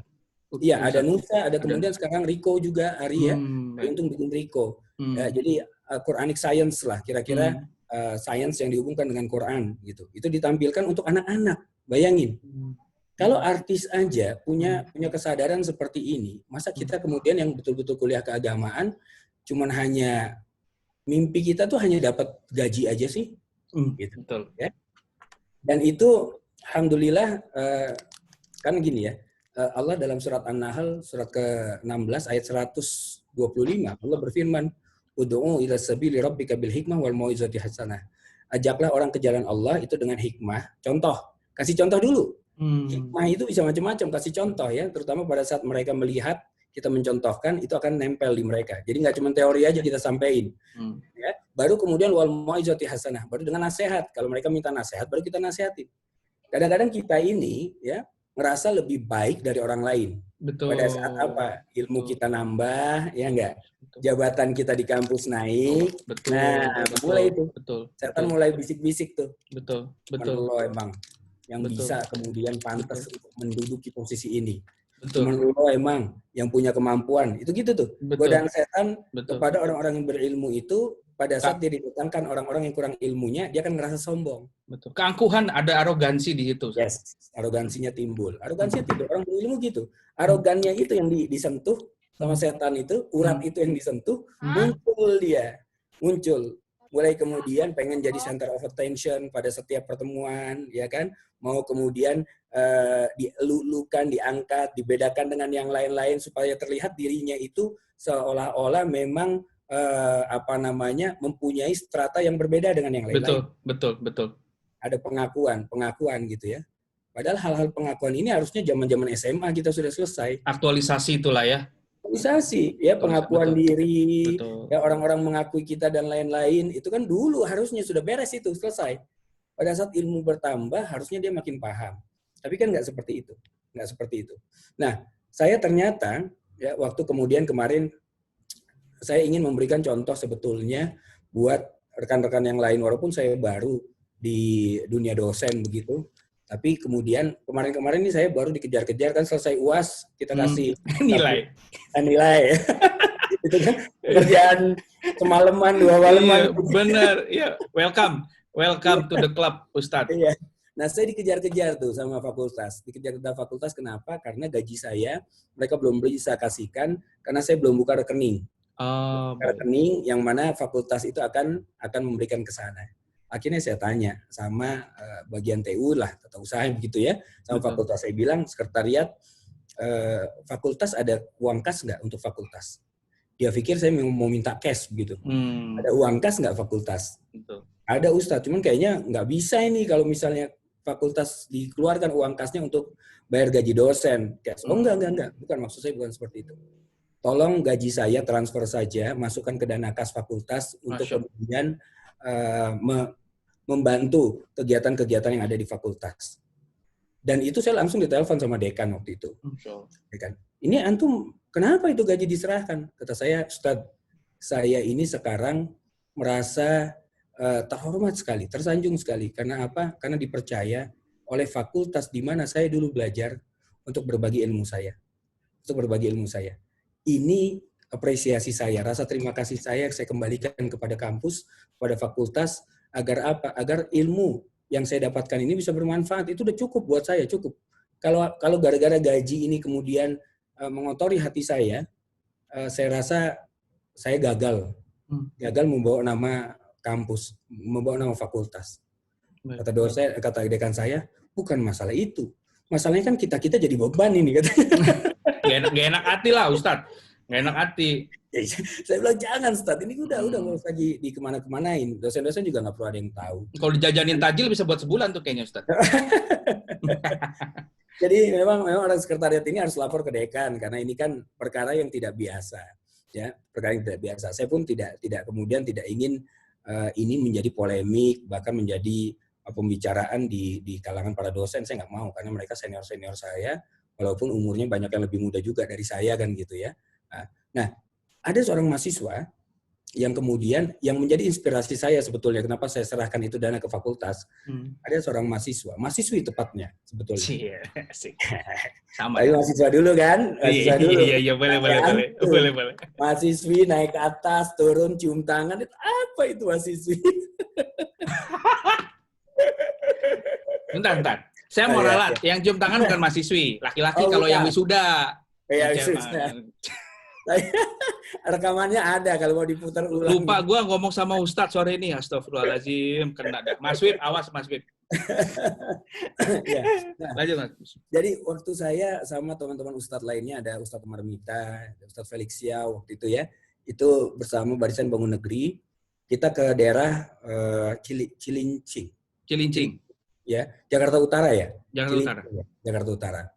Iya, ada Nusa, ada kemudian sekarang Riko juga, Ari ya. Untung bikin Riko. Ya, jadi Quranic Science lah, kira-kira science yang dihubungkan dengan Quran gitu. Itu ditampilkan untuk anak-anak. Bayangin. Kalau artis aja punya kesadaran seperti ini, masa kita kemudian yang betul-betul kuliah keagamaan cuman hanya mimpi kita tuh hanya dapat gaji aja sih? Gitu. Betul. Ya. Dan itu alhamdulillah kan gini ya. Allah dalam surat An-Nahl surat ke-16 ayat 125 Allah berfirman, "Ud'u ila sabili rabbika bil hikmah wal mau'izati hasanah." Ajaklah orang ke jalan Allah itu dengan hikmah. Contoh, kasih contoh dulu. Hikmah itu bisa macam-macam, kasih contoh ya, terutama pada saat mereka melihat kita mencontohkan, itu akan nempel di mereka. Jadi nggak cuma teori aja kita sampaikan. Ya. Baru kemudian wal mau'izati hasanah, baru dengan nasihat. Kalau mereka minta nasihat, baru kita nasihatin. Kadang-kadang kita ini ya merasa lebih baik dari orang lain. Betul. Pada saat apa? Ilmu kita nambah, ya enggak? Jabatan kita di kampus naik. Betul. Nah, betul, mulai itu. Betul. Setan mulai bisik-bisik tuh. Betul. Lo emang yang bisa kemudian pantas untuk menduduki posisi ini. Betul. Lo emang yang punya kemampuan. Itu gitu tuh. Godaan setan kepada orang-orang yang berilmu itu pada saat dia didatangkan orang-orang yang kurang ilmunya, dia akan merasa sombong. Betul. Keangkuhan, ada arogansi di situ. Yes, arogansinya timbul. Arogansinya timbul. Orang berilmu gitu. Arogannya itu yang disentuh sama setan itu, urat itu yang disentuh, muncul dia. Muncul. Mulai kemudian pengen jadi center of attention pada setiap pertemuan, ya kan? Mau kemudian dielulukan, diangkat, dibedakan dengan yang lain-lain supaya terlihat dirinya itu seolah-olah memang mempunyai strata yang berbeda dengan yang lain-lain. Betul. Ada pengakuan gitu ya. Padahal hal-hal pengakuan ini harusnya zaman-zaman SMA kita sudah selesai. Aktualisasi itulah ya. Aktualisasi ya, pengakuan diri, betul. Ya orang-orang mengakui kita dan lain-lain, itu kan dulu harusnya sudah beres itu, selesai. Pada saat ilmu bertambah harusnya dia makin paham. Tapi kan nggak seperti itu. nggak seperti itu. Nah, saya ternyata ya waktu kemudian kemarin saya ingin memberikan contoh sebetulnya buat rekan-rekan yang lain, walaupun saya baru di dunia dosen begitu, tapi kemudian kemarin-kemarin ini saya baru dikejar-kejar kan, selesai UAS kita kasih nilai. Itu kan pekerjaan semalaman, 2 malaman. Iya, benar. Ya, welcome to the club, Ustadz. Iya. Nah, saya dikejar-kejar tuh sama fakultas. Dikejar-kejar fakultas kenapa? Karena gaji saya mereka belum bisa kasihkan karena saya belum buka rekening. Rekening yang mana fakultas itu akan memberikan ke sana. Akhirnya saya tanya sama bagian TU lah, tata usaha begitu ya, sama fakultas. Saya bilang, sekretariat fakultas ada uang kas nggak untuk fakultas? Dia pikir saya mau minta cash begitu. Ada uang kas nggak fakultas? Betul. Ada Ustadz, cuman kayaknya nggak bisa ini kalau misalnya fakultas dikeluarkan uang kasnya untuk bayar gaji dosen. Oh enggak, bukan, maksud saya bukan seperti itu. Tolong gaji saya transfer saja, masukkan ke dana kas fakultas untuk kemudian membantu kegiatan-kegiatan yang ada di fakultas. Dan itu saya langsung ditelepon sama dekan waktu itu. Dekan, ini antum kenapa itu gaji diserahkan? Kata saya, Ustadz, saya ini sekarang merasa terhormat sekali, tersanjung sekali. Karena apa? Karena dipercaya oleh fakultas di mana saya dulu belajar untuk berbagi ilmu saya. Ini apresiasi saya, rasa terima kasih saya kembalikan kepada kampus, kepada fakultas, agar apa? Agar ilmu yang saya dapatkan ini bisa bermanfaat. Itu udah cukup buat saya, cukup. Kalau gara-gara gaji ini kemudian mengotori hati saya rasa saya gagal membawa nama kampus, membawa nama fakultas. Kata dosen, kata dekan saya, bukan masalah itu. Masalahnya kan kita jadi beban ini, katanya. Gak enak hati lah, Ustadz. Gak enak hati. Saya bilang, jangan, Ustadz. Ini udah nggak usah di kemana-kemanain. Dosen-dosen juga nggak perlu ada yang tahu. Kalau dijajanin tajil bisa buat sebulan tuh kayaknya, Ustadz. Jadi memang orang sekretariat ini harus lapor ke dekan, karena ini kan perkara yang tidak biasa. Ya, perkara yang tidak biasa. Saya pun tidak kemudian tidak ingin ini menjadi polemik, bahkan menjadi pembicaraan di kalangan para dosen. Saya nggak mau, karena mereka senior-senior saya, walaupun umurnya banyak yang lebih muda juga dari saya kan gitu ya. Nah, ada seorang mahasiswa yang kemudian yang menjadi inspirasi saya sebetulnya kenapa saya serahkan itu dana ke fakultas. Ada seorang mahasiswi tepatnya sebetulnya. Iya, sama. Ayo mahasiswa dulu kan? Iya, boleh. Mahasiswi naik ke atas, turun, cium tangan, itu apa itu mahasiswi? Bentar. Saya mau ralat. Yang cium tangan bukan mahasiswi. Laki-laki kalau yang wisuda. Iya, wisuda. Rekamannya ada kalau mau diputar ulang. Lupa gue ngomong sama Ustadz sore ini. Astagfirullahaladzim. Kena dah. Mas Wib, awas Mas Wib. Ya. Nah, lanjut Mas. Jadi waktu saya sama teman-teman Ustadz lainnya, ada Ustadz Umar Mita, Ustadz Felixia waktu itu ya. Itu bersama Barisan Bangun Negeri. Kita ke daerah Cilincing. Ya, Jakarta Utara ya. Jakarta Utara.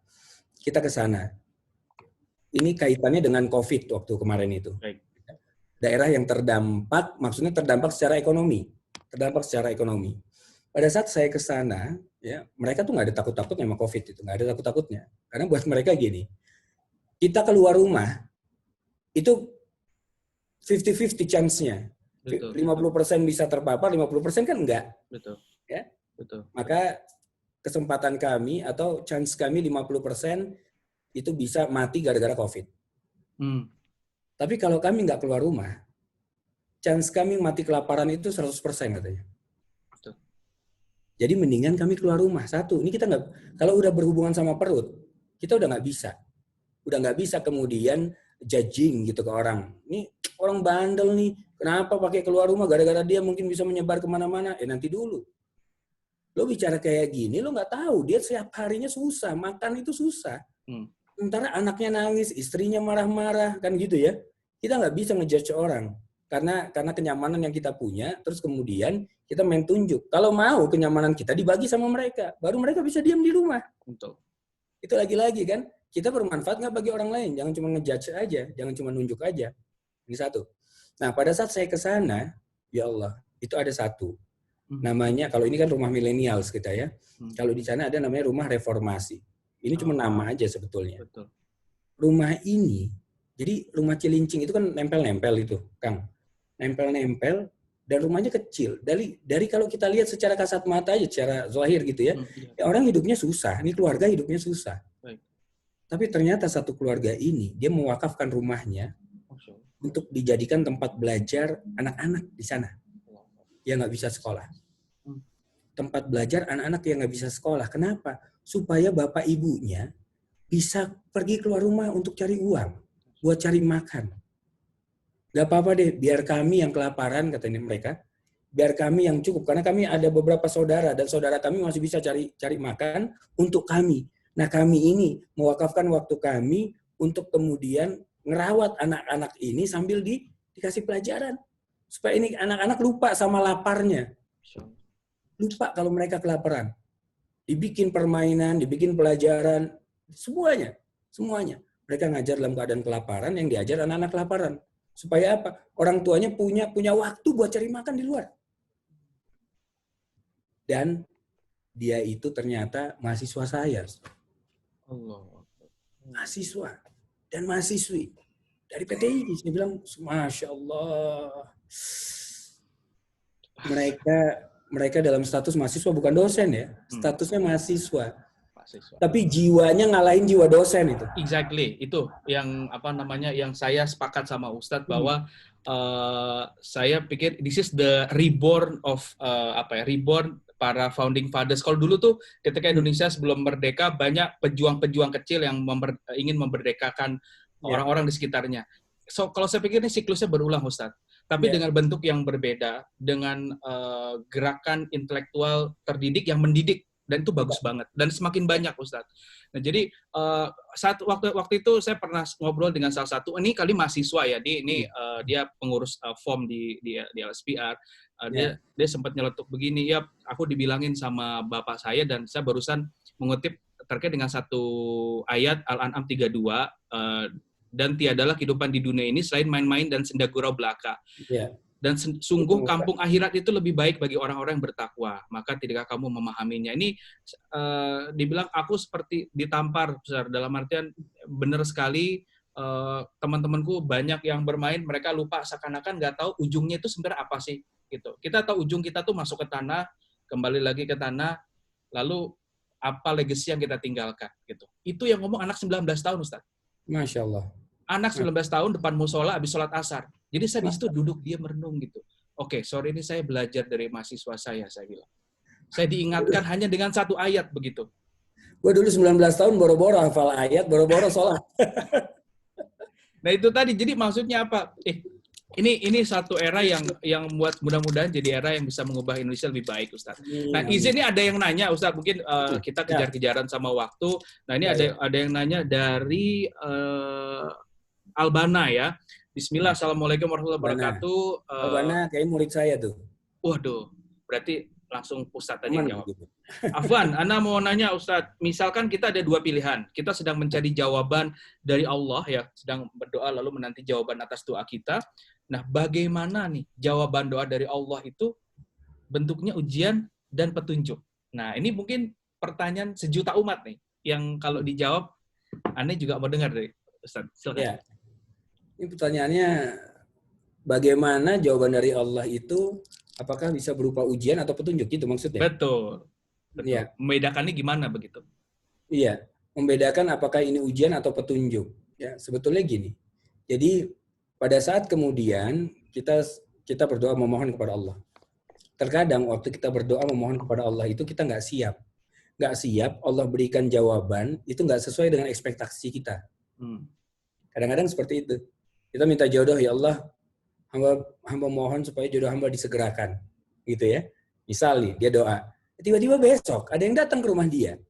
Kita ke sana. Ini kaitannya dengan COVID waktu kemarin itu. Baik. Daerah yang terdampak, maksudnya terdampak secara ekonomi. Pada saat saya ke sana, ya mereka tuh nggak ada takut-takutnya sama COVID itu, nggak ada takut-takutnya. Karena buat mereka gini, kita keluar rumah itu 50-50 chance-nya. 50% bisa terpapar, 50% kan enggak. Betul. Ya? Betul. Maka kesempatan kami atau chance kami 50% itu bisa mati gara-gara COVID. Tapi kalau kami nggak keluar rumah, chance kami mati kelaparan itu 100% katanya. Betul. Jadi mendingan kami keluar rumah. Satu, ini kita nggak, kalau udah berhubungan sama perut, kita udah nggak bisa. Udah nggak bisa kemudian judging gitu ke orang. Ini orang bandel nih, kenapa pakai keluar rumah gara-gara dia mungkin bisa menyebar kemana-mana. Nanti dulu. Lo bicara kayak gini, lo nggak tahu dia setiap harinya susah, makan itu susah. Sementara anaknya nangis, istrinya marah-marah, kan gitu ya. Kita nggak bisa ngejudge orang. Karena kenyamanan yang kita punya, terus kemudian kita main tunjuk. Kalau mau kenyamanan kita dibagi sama mereka, baru mereka bisa diam di rumah. Betul. Itu lagi-lagi kan, kita bermanfaat nggak bagi orang lain. Jangan cuma ngejudge aja, jangan cuma nunjuk aja. Ini satu. Nah, pada saat saya ke sana, ya Allah, itu ada satu. Namanya, kalau ini kan rumah milenials kita ya. Kalau di sana ada namanya rumah reformasi. Ini cuma nama aja sebetulnya. Betul. Rumah ini, jadi rumah Cilincing itu kan nempel-nempel itu, Kang. Nempel-nempel dan rumahnya kecil. Dari kalau kita lihat secara kasat mata aja, secara zahir gitu ya, ya orang hidupnya susah. Ini keluarga hidupnya susah. Baik. Tapi ternyata satu keluarga ini, dia mewakafkan rumahnya untuk dijadikan tempat belajar anak-anak di sana yang nggak bisa sekolah. Tempat belajar anak-anak yang nggak bisa sekolah. Kenapa? Supaya bapak ibunya bisa pergi keluar rumah untuk cari uang, buat cari makan. Gak apa-apa deh, biar kami yang kelaparan, katanya mereka, biar kami yang cukup. Karena kami ada beberapa saudara, dan saudara kami masih bisa cari makan untuk kami. Nah kami ini mewakafkan waktu kami untuk kemudian ngerawat anak-anak ini sambil dikasih pelajaran. Supaya ini anak-anak lupa sama laparnya. Lupa kalau mereka kelaparan. Dibikin permainan, dibikin pelajaran, semuanya. Mereka ngajar dalam keadaan kelaparan, yang diajar anak-anak kelaparan. Supaya apa? Orang tuanya punya waktu buat cari makan di luar. Dan dia itu ternyata mahasiswa saya. Mahasiswa dan mahasiswi dari PTI. Saya bilang, Masya Allah. Mereka dalam status mahasiswa, bukan dosen ya. Statusnya mahasiswa. Tapi jiwanya ngalahin jiwa dosen itu. Exactly, itu yang yang saya sepakat sama Ustadz bahwa saya pikir this is the reborn of reborn para founding fathers. Kalau dulu tuh ketika Indonesia sebelum merdeka banyak pejuang-pejuang kecil yang ingin memerdekakan orang-orang di sekitarnya. So kalau saya pikir ini siklusnya berulang, Ustadz. Tapi dengan bentuk yang berbeda, dengan gerakan intelektual terdidik yang mendidik. Dan itu bagus banget, dan semakin banyak, Ustadz. Nah, jadi waktu itu saya pernah ngobrol dengan salah satu, ini kali mahasiswa ya, dia pengurus form di LSPR. Dia sempat nyeletuk begini, ya aku dibilangin sama bapak saya, dan saya barusan mengutip terkait dengan satu ayat Al-An'am 32, dan tiadalah kehidupan di dunia ini selain main-main dan senda gurau belaka. Dan sungguh kampung akhirat itu lebih baik bagi orang-orang yang bertakwa. Maka tidakkah kamu memahaminya? Ini dibilang aku seperti ditampar, besar. Dalam artian benar sekali, teman-temanku banyak yang bermain, mereka lupa seakan-akan nggak tahu ujungnya itu sebenarnya apa sih. Gitu. Kita tahu ujung kita tuh masuk ke tanah, kembali lagi ke tanah, lalu apa legacy yang kita tinggalkan. Gitu. Itu yang ngomong anak 19 tahun, Ustaz. Masya Allah. Anak 19 tahun depan musola habis sholat asar. Jadi saya di situ duduk, dia merenung gitu. Oke, sore ini saya belajar dari mahasiswa saya bilang. Saya diingatkan hanya dengan satu ayat begitu. Gue dulu 19 tahun boro-boro hafal ayat, boro-boro sholat. Nah itu tadi, jadi maksudnya apa? Ini satu era yang buat mudah-mudahan jadi era yang bisa mengubah Indonesia lebih baik, Ustaz. Nah izin ini ada yang nanya, Ustaz, mungkin kita kejar-kejaran sama waktu. Nah ini ada yang nanya dari Albana ya. Bismillah, assalamualaikum warahmatullahi wabarakatuh. Albana kayak murid saya tuh. Waduh, berarti langsung Ustadz tadi jawab. Afwan, Ana mau nanya Ustadz, misalkan kita ada dua pilihan. Kita sedang mencari jawaban dari Allah ya, sedang berdoa lalu menanti jawaban atas doa kita. Nah, bagaimana nih jawaban doa dari Allah itu bentuknya ujian dan petunjuk. Nah, ini mungkin pertanyaan sejuta umat nih, yang kalau dijawab, Ana juga mau dengar dari Ustadz. Silakan. Ya. Ini pertanyaannya, bagaimana jawaban dari Allah itu, apakah bisa berupa ujian atau petunjuk, gitu maksudnya? Betul. Ya. Membedakannya gimana begitu? Iya, membedakan apakah ini ujian atau petunjuk. Ya, sebetulnya gini. Jadi pada saat kemudian kita berdoa memohon kepada Allah. Terkadang waktu kita berdoa memohon kepada Allah itu kita nggak siap. Nggak siap, Allah berikan jawaban, itu nggak sesuai dengan ekspektasi kita. Kadang-kadang seperti itu. Kita minta jodoh, ya Allah, hamba mohon supaya jodoh hamba disegerakan. Gitu ya. Misal nih, dia doa. Tiba-tiba besok, ada yang datang ke rumah dia.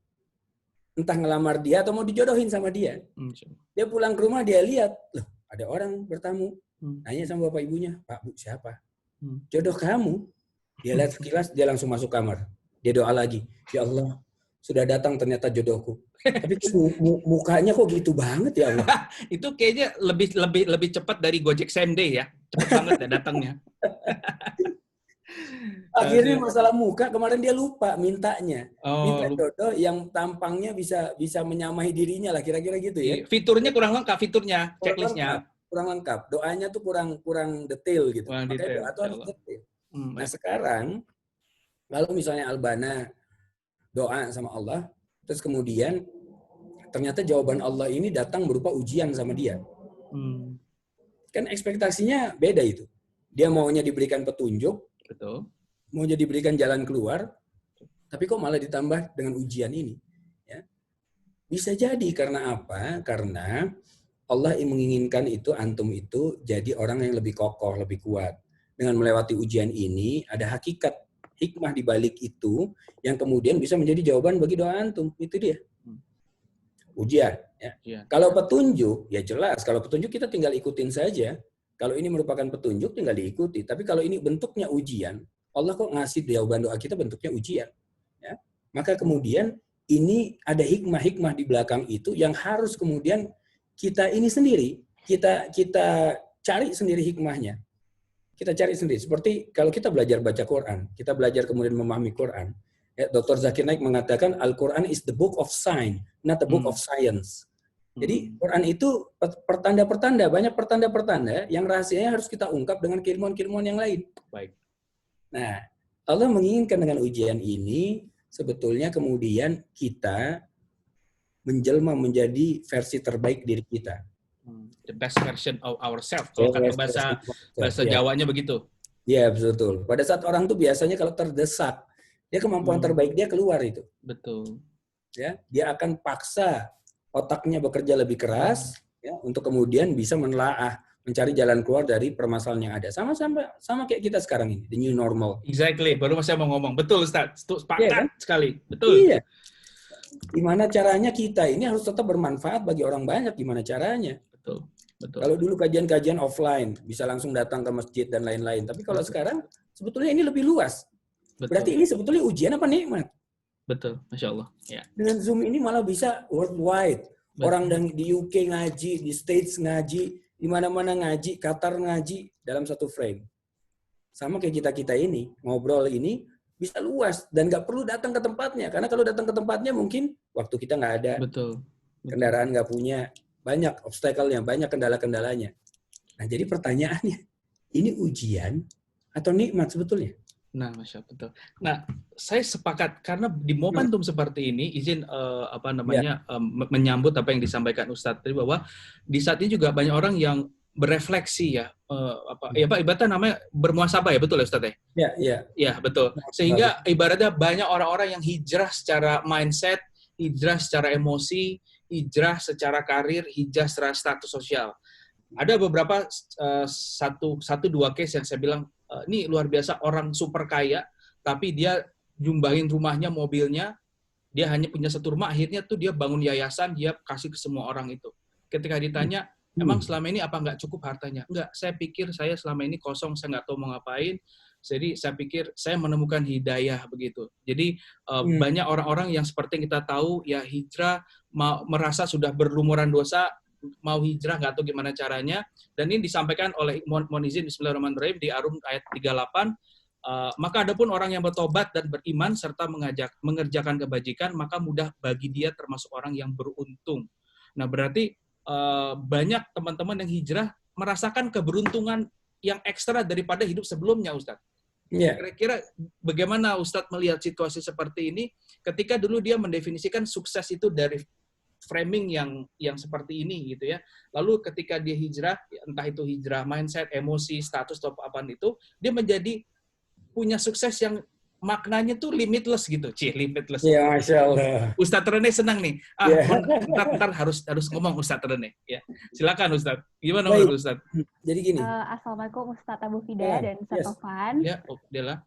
Entah ngelamar dia atau mau dijodohin sama dia. Dia pulang ke rumah, dia lihat. Loh, ada orang bertamu. Nanya sama bapak ibunya, Pak, Bu, siapa? Jodoh kamu. Dia lihat sekilas, dia langsung masuk kamar. Dia doa lagi. Ya Allah, sudah datang ternyata jodohku. Tapi mukanya kok gitu banget ya Allah. Itu kayaknya lebih cepat dari Gojek same day ya. Cepat banget ya datangnya. Akhirnya masalah muka, kemarin dia lupa mintanya. Minta lupa. jodoh yang tampangnya bisa menyamai dirinya lah, kira-kira gitu ya. Fiturnya kurang lengkap, fiturnya, checklistnya. Kurang lengkap. Doanya tuh kurang detail gitu. Kurang Makanya detail, doa tuh harus detail. Nah sekarang, kalau misalnya Albana doa sama Allah, terus kemudian ternyata jawaban Allah ini datang berupa ujian sama dia. Kan ekspektasinya beda itu. Dia maunya diberikan petunjuk, betul, maunya diberikan jalan keluar, tapi kok malah ditambah dengan ujian ini. Ya. Bisa jadi karena apa? Karena Allah menginginkan itu, antum itu jadi orang yang lebih kokoh, lebih kuat. Dengan melewati ujian ini, ada hakikat, hikmah di balik itu, yang kemudian bisa menjadi jawaban bagi doa antum. Itu dia. Ujian. Ya. Kalau petunjuk, ya jelas. Kalau petunjuk kita tinggal ikutin saja. Kalau ini merupakan petunjuk, tinggal diikuti. Tapi kalau ini bentuknya ujian, Allah kok ngasih jawaban doa kita bentuknya ujian. Ya. Maka kemudian ini ada hikmah-hikmah di belakang itu yang harus kemudian kita ini sendiri, kita cari sendiri hikmahnya. Kita cari sendiri. Seperti kalau kita belajar baca Quran, kita belajar kemudian memahami Quran. Ya, Dr. Zakir Naik mengatakan Al-Quran is the book of science, not the book of science. Jadi Quran itu pertanda-pertanda, banyak pertanda-pertanda yang rahasianya harus kita ungkap dengan keilmuan-keilmuan yang lain. Baik. Nah, Allah menginginkan dengan ujian ini sebetulnya kemudian kita menjelma menjadi versi terbaik diri kita. The best version of ourselves. Kalau kata bahasa Jawanya begitu. Iya, betul. Pada saat orang tuh biasanya kalau terdesak, dia kemampuan terbaik dia keluar itu. Betul. Ya, dia akan paksa otaknya bekerja lebih keras ya untuk kemudian bisa menelaah, mencari jalan keluar dari permasalahan yang ada. Sama kayak kita sekarang ini, the new normal. Exactly. Baru saya mau ngomong. Betul, Ustaz. Sepakat kan? sekali. Betul. Iya. Gimana caranya kita ini harus tetap bermanfaat bagi orang banyak, gimana caranya? Betul. Kalau dulu kajian-kajian offline, bisa langsung datang ke masjid dan lain-lain. Tapi kalau sekarang, sebetulnya ini lebih luas. Betul. Berarti ini sebetulnya ujian apa nikmat? Betul, Masya Allah. Ya. Dengan Zoom ini malah bisa worldwide. Betul. Orang di UK ngaji, di States ngaji, di mana-mana ngaji, Qatar ngaji, dalam satu frame. Sama kayak kita-kita ini, ngobrol ini, bisa luas. Dan nggak perlu datang ke tempatnya. Karena kalau datang ke tempatnya mungkin waktu kita nggak ada. Betul. Kendaraan nggak punya. Banyak obstacle-nya, banyak kendala-kendalanya. Nah, jadi pertanyaannya, ini ujian atau nikmat sebetulnya? Nah, Masya Allah, betul. Nah, saya sepakat karena di momentum seperti ini, izin menyambut apa yang disampaikan Ustadz tadi bahwa di saat ini juga banyak orang yang berefleksi ya, ibaratnya namanya bermuhasabah ya, betul ya Ustadz ya? Ya, betul. Sehingga ibaratnya banyak orang-orang yang hijrah secara mindset, hijrah secara emosi, hijrah secara karir, hijrah secara status sosial. Ada beberapa satu dua case yang saya bilang ini luar biasa, orang super kaya tapi dia jumbahin rumahnya, mobilnya, dia hanya punya satu rumah, akhirnya tuh dia bangun yayasan, dia kasih ke semua orang itu. Ketika ditanya, emang selama ini apa nggak cukup hartanya? Enggak, saya pikir saya selama ini kosong, saya nggak tahu mau ngapain. Jadi saya pikir saya menemukan hidayah begitu. Jadi banyak orang-orang yang seperti yang kita tahu ya hijrah, merasa sudah berlumuran dosa, mau hijrah nggak tahu gimana caranya, dan ini disampaikan oleh mohon izin Bismillahirrahmanirrahim di Arum ayat 38, maka adapun orang yang bertobat dan beriman serta mengerjakan kebajikan maka mudah bagi dia termasuk orang yang beruntung. Nah berarti banyak teman-teman yang hijrah merasakan keberuntungan yang ekstra daripada hidup sebelumnya, Ustadz. Kira-kira bagaimana Ustadz melihat situasi seperti ini ketika dulu dia mendefinisikan sukses itu dari framing yang seperti ini gitu ya. Lalu ketika dia hijrah, entah itu hijrah mindset, emosi, status atau apapun itu, dia menjadi punya sukses yang maknanya tuh limitless gitu. Limitless. Ya, Masya Allah. Ustadz Rene senang nih. Ntar harus ngomong Ustadz Rene. Ya, silakan Ustadz. Gimana menurut Ustadz? Jadi gini. Assalamualaikum Ustadz Abu Fida dan Ustadz Tovan. Ya, Dela.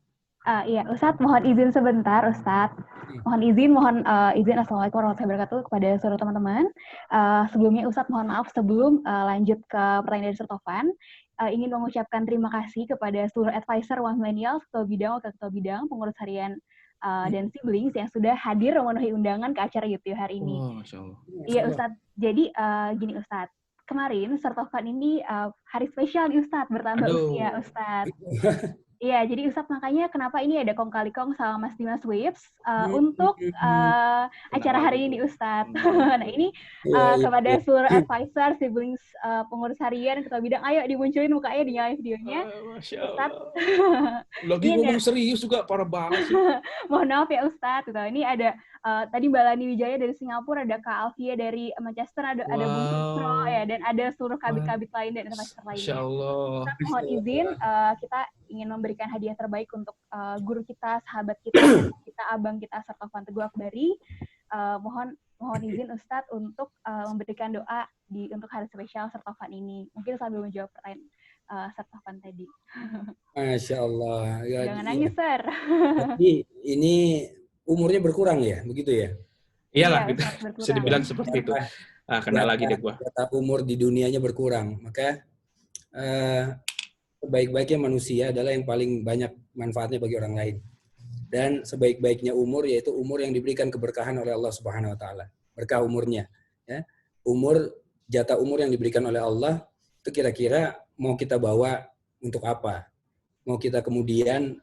Iya, Ustadz, mohon izin sebentar, Ustadz. Mohon izin Assalamualaikum warahmatullahi wabarakatuh kepada seluruh teman-teman. Sebelumnya, Ustadz, mohon maaf sebelum lanjut ke pertanyaan dari Ustadz Tovan. Ingin mengucapkan terima kasih kepada seluruh advisor One Millennials, ketua bidang, wakil ketua bidang, pengurus harian, dan siblings yang sudah hadir memenuhi undangan ke acara YouTube hari ini. Oh, Masya Allah. Iya, Ustadz. Jadi, gini, Ustadz. Kemarin, Ustadz Tovan ini hari spesial nih, Ustadz, bertambah usia, Ustadz. Iya, jadi Ustadz makanya kenapa ini ada Kong Kali Kong sama Mas Dimas Waves untuk acara hari ini Ustadz. Nah ini kepada seluruh advisor, siblings, pengurus harian, ketua bidang, ayo dimunculin mukanya, dinyalain videonya. Masya Ustadz. Lagi ngomong serius juga, parah banget sih. Mohon maaf ya Ustadz. Gitu. Ini ada tadi Mbak Lani Wijaya dari Singapura, ada Kak Alfia dari Manchester, ada Bung Fitro, ya, dan ada seluruh kabit-kabit lain dan advisor lainnya. Masya Allah. Ustadz, mohon izin, kita ingin memberikan hadiah terbaik untuk guru kita, sahabat kita, abang kita, Sertovan Teguh Akbari. Mohon izin Ustadz untuk memberikan doa untuk hari spesial Sertovan ini. Mungkin sambil menjawab pertanyaan Sertovan tadi. Masya Allah. Ya, jangan nangis, Sir. Jadi ini umurnya berkurang ya, begitu ya? Iyalah, gitu. Bisa dibilang seperti itu. Kena lagi deh gua. Data umur di dunianya berkurang, maka sebaik-baiknya manusia adalah yang paling banyak manfaatnya bagi orang lain. Dan sebaik-baiknya umur yaitu umur yang diberikan keberkahan oleh Allah Subhanahu wa taala. Berkah umurnya, ya. Jatah umur yang diberikan oleh Allah itu kira-kira mau kita bawa untuk apa? Mau kita kemudian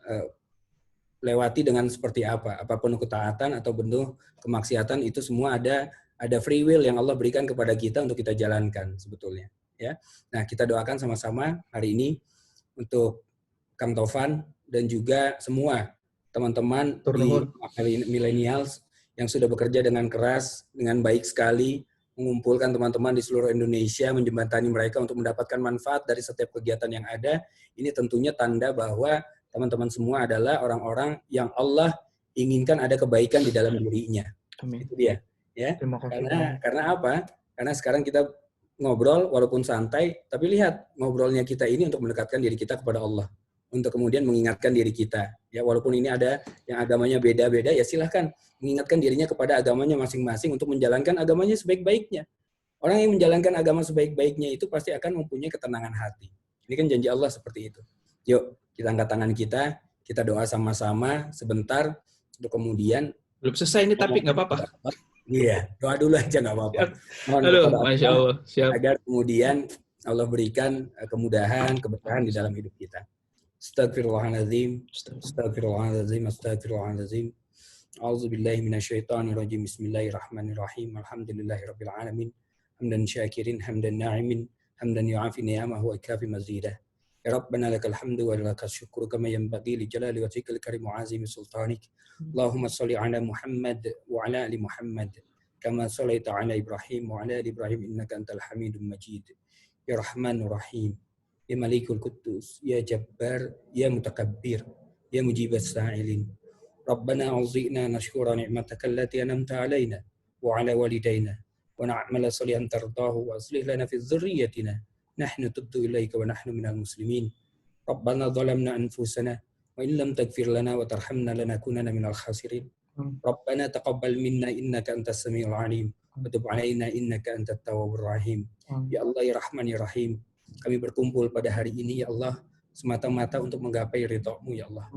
lewati dengan seperti apa? Apapun ketaatan atau bentuk kemaksiatan, itu semua ada free will yang Allah berikan kepada kita untuk kita jalankan sebetulnya, ya. Nah, kita doakan sama-sama hari ini untuk Kang Taufan dan juga semua teman-teman di millennials yang sudah bekerja dengan keras, dengan baik sekali, mengumpulkan teman-teman di seluruh Indonesia, menjembatani mereka untuk mendapatkan manfaat dari setiap kegiatan yang ada. Ini tentunya tanda bahwa teman-teman semua adalah orang-orang yang Allah inginkan ada kebaikan di dalam dirinya. Amin. Itu dia, ya. Karena apa? Karena sekarang kita ngobrol walaupun santai, tapi lihat ngobrolnya kita ini untuk mendekatkan diri kita kepada Allah, untuk kemudian mengingatkan diri kita. Ya, walaupun ini ada yang agamanya beda-beda, ya silahkan mengingatkan dirinya kepada agamanya masing-masing untuk menjalankan agamanya sebaik-baiknya. Orang yang menjalankan agama sebaik-baiknya itu pasti akan mempunyai ketenangan hati. Ini kan janji Allah seperti itu. Yuk, kita angkat tangan kita doa sama-sama sebentar, untuk kemudian belum selesai ini tapi nggak apa-apa. Iya, doa dulu aja nggak apa-apa. Masya Allah. Siap. Agar kemudian Allah berikan kemudahan, keberkahan di dalam hidup kita. Astagfirullahaladzim. Astagfirullahaladzim. Astagfirullahaladzim. A'udzubillahi minasyaitonirrajim. Bismillahirrahmanirrahim. Alhamdulillahirabbil alamin. Hamdan syakirin, hamdan na'imin, hamdan yu'afi ni'amahu wa kafi mazidah. Ya Rabbana lakal hamdu wa lakal syukru kama yanbaghi li jalali wajhikal karim wa azimi sultanik. Allahumma shalli ala Muhammad wa ala ali Muhammad kama shallaita ala Ibrahim wa ala ali Ibrahim innaka antal Hamidum Majid. Ya Rahmanur Rahim, ya Malikul Quddus, ya Jabbar, ya Mutakabbir, ya Mujibas Sa'ilin. Rabbana auzi'na nashkura ni'mataka allati an'amta alaina wa ala walidayna wa na'mala salihan tardahu wa aslih lana fi dhurriyyatina. Nahnu tubtu ilaika wa nahnu minal muslimin. Rabbana zalamna anfusana wa in lam taghfir lana wa tarhamna lanakunanna minal khasirin. Rabbana taqabbal minna innaka antas samiul alim wa tub alaina innaka antat tawwabur rahim. Ya Allah, ya Rahman, ya Rahim, kami berkumpul pada hari ini ya Allah semata-mata untuk menggapai ridha-Mu ya Allah.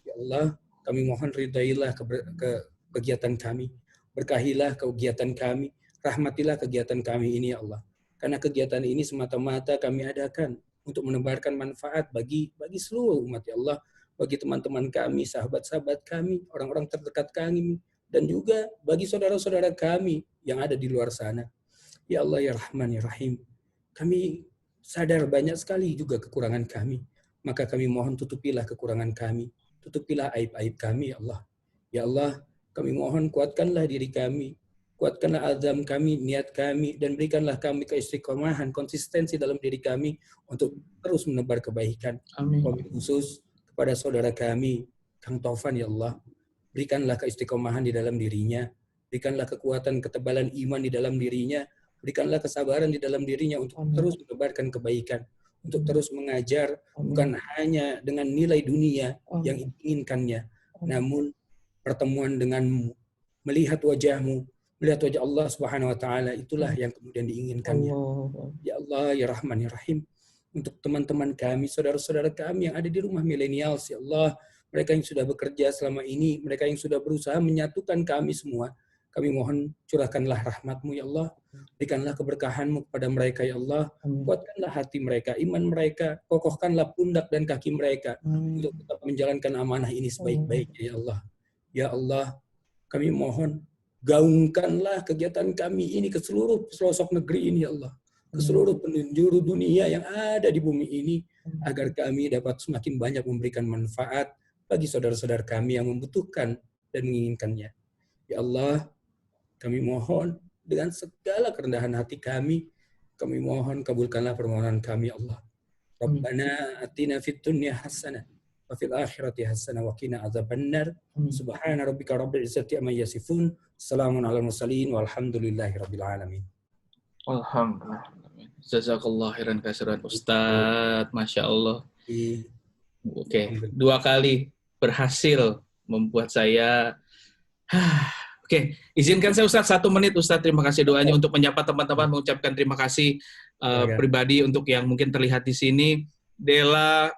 Ya Allah, kami mohon ridailah kegiatan kami, berkahilah kegiatan kami, rahmatilah kegiatan kami ini ya Allah. Karena kegiatan ini semata-mata kami adakan untuk menebarkan manfaat bagi seluruh umat ya Allah, bagi teman-teman kami, sahabat-sahabat kami, orang-orang terdekat kami, dan juga bagi saudara-saudara kami yang ada di luar sana. Ya Allah, ya Rahman, ya Rahim, kami sadar banyak sekali juga kekurangan kami, maka kami mohon tutupilah kekurangan kami, tutupilah aib-aib kami ya Allah. Ya Allah, kami mohon kuatkanlah diri kami, kuatkanlah azam kami, niat kami, dan berikanlah kami keistiqomahan, konsistensi dalam diri kami untuk terus menebar kebaikan. Amin. Khusus kepada saudara kami, Kang Taufan ya Allah, berikanlah keistiqomahan di dalam dirinya, berikanlah kekuatan, ketebalan iman di dalam dirinya, berikanlah kesabaran di dalam dirinya untuk terus menebarkan kebaikan, untuk terus mengajar, bukan hanya dengan nilai dunia yang diinginkannya, namun pertemuan denganmu, melihat wajahmu, melihat wajah Allah Subhanahu wa taala, itulah yang kemudian diinginkannya. Ya Allah, ya Rahman, ya Rahim, untuk teman-teman kami, saudara-saudara kami yang ada di rumah milenials, ya Allah, mereka yang sudah bekerja selama ini, mereka yang sudah berusaha menyatukan kami semua, Kami mohon curahkanlah rahmat-Mu ya Allah. Berikanlah keberkahan-Mu kepada mereka ya Allah. Kuatkanlah hati mereka, iman mereka. Kokohkanlah pundak dan kaki mereka untuk tetap menjalankan amanah ini sebaik-baiknya ya Allah. Ya Allah, kami mohon gaungkanlah kegiatan kami ini ke seluruh pelosok negeri ini ya Allah. Ke seluruh penjuru dunia yang ada di bumi ini. Agar kami dapat semakin banyak memberikan manfaat bagi saudara-saudara kami yang membutuhkan dan menginginkannya. Ya Allah, kami mohon dengan segala kerendahan hati kami mohon kabulkanlah permohonan kami ya Allah. Rabbana atina fid dunya hasanah wa fil akhirati hasanah wa qina adzabannar. Subhana rabbika rabbil izzati amma yasifun. Salamun alal mursalin walhamdulillahi rabbil alamin. Alhamdulillah. Jazakallah khairan katsiran Ustadz. Masya Allah. Oke, 2 kali berhasil membuat saya Oke, izinkan saya Ustadz 1 menit Ustadz. Terima kasih doanya untuk menyapa teman-teman, mengucapkan terima kasih pribadi untuk yang mungkin terlihat di sini. Dela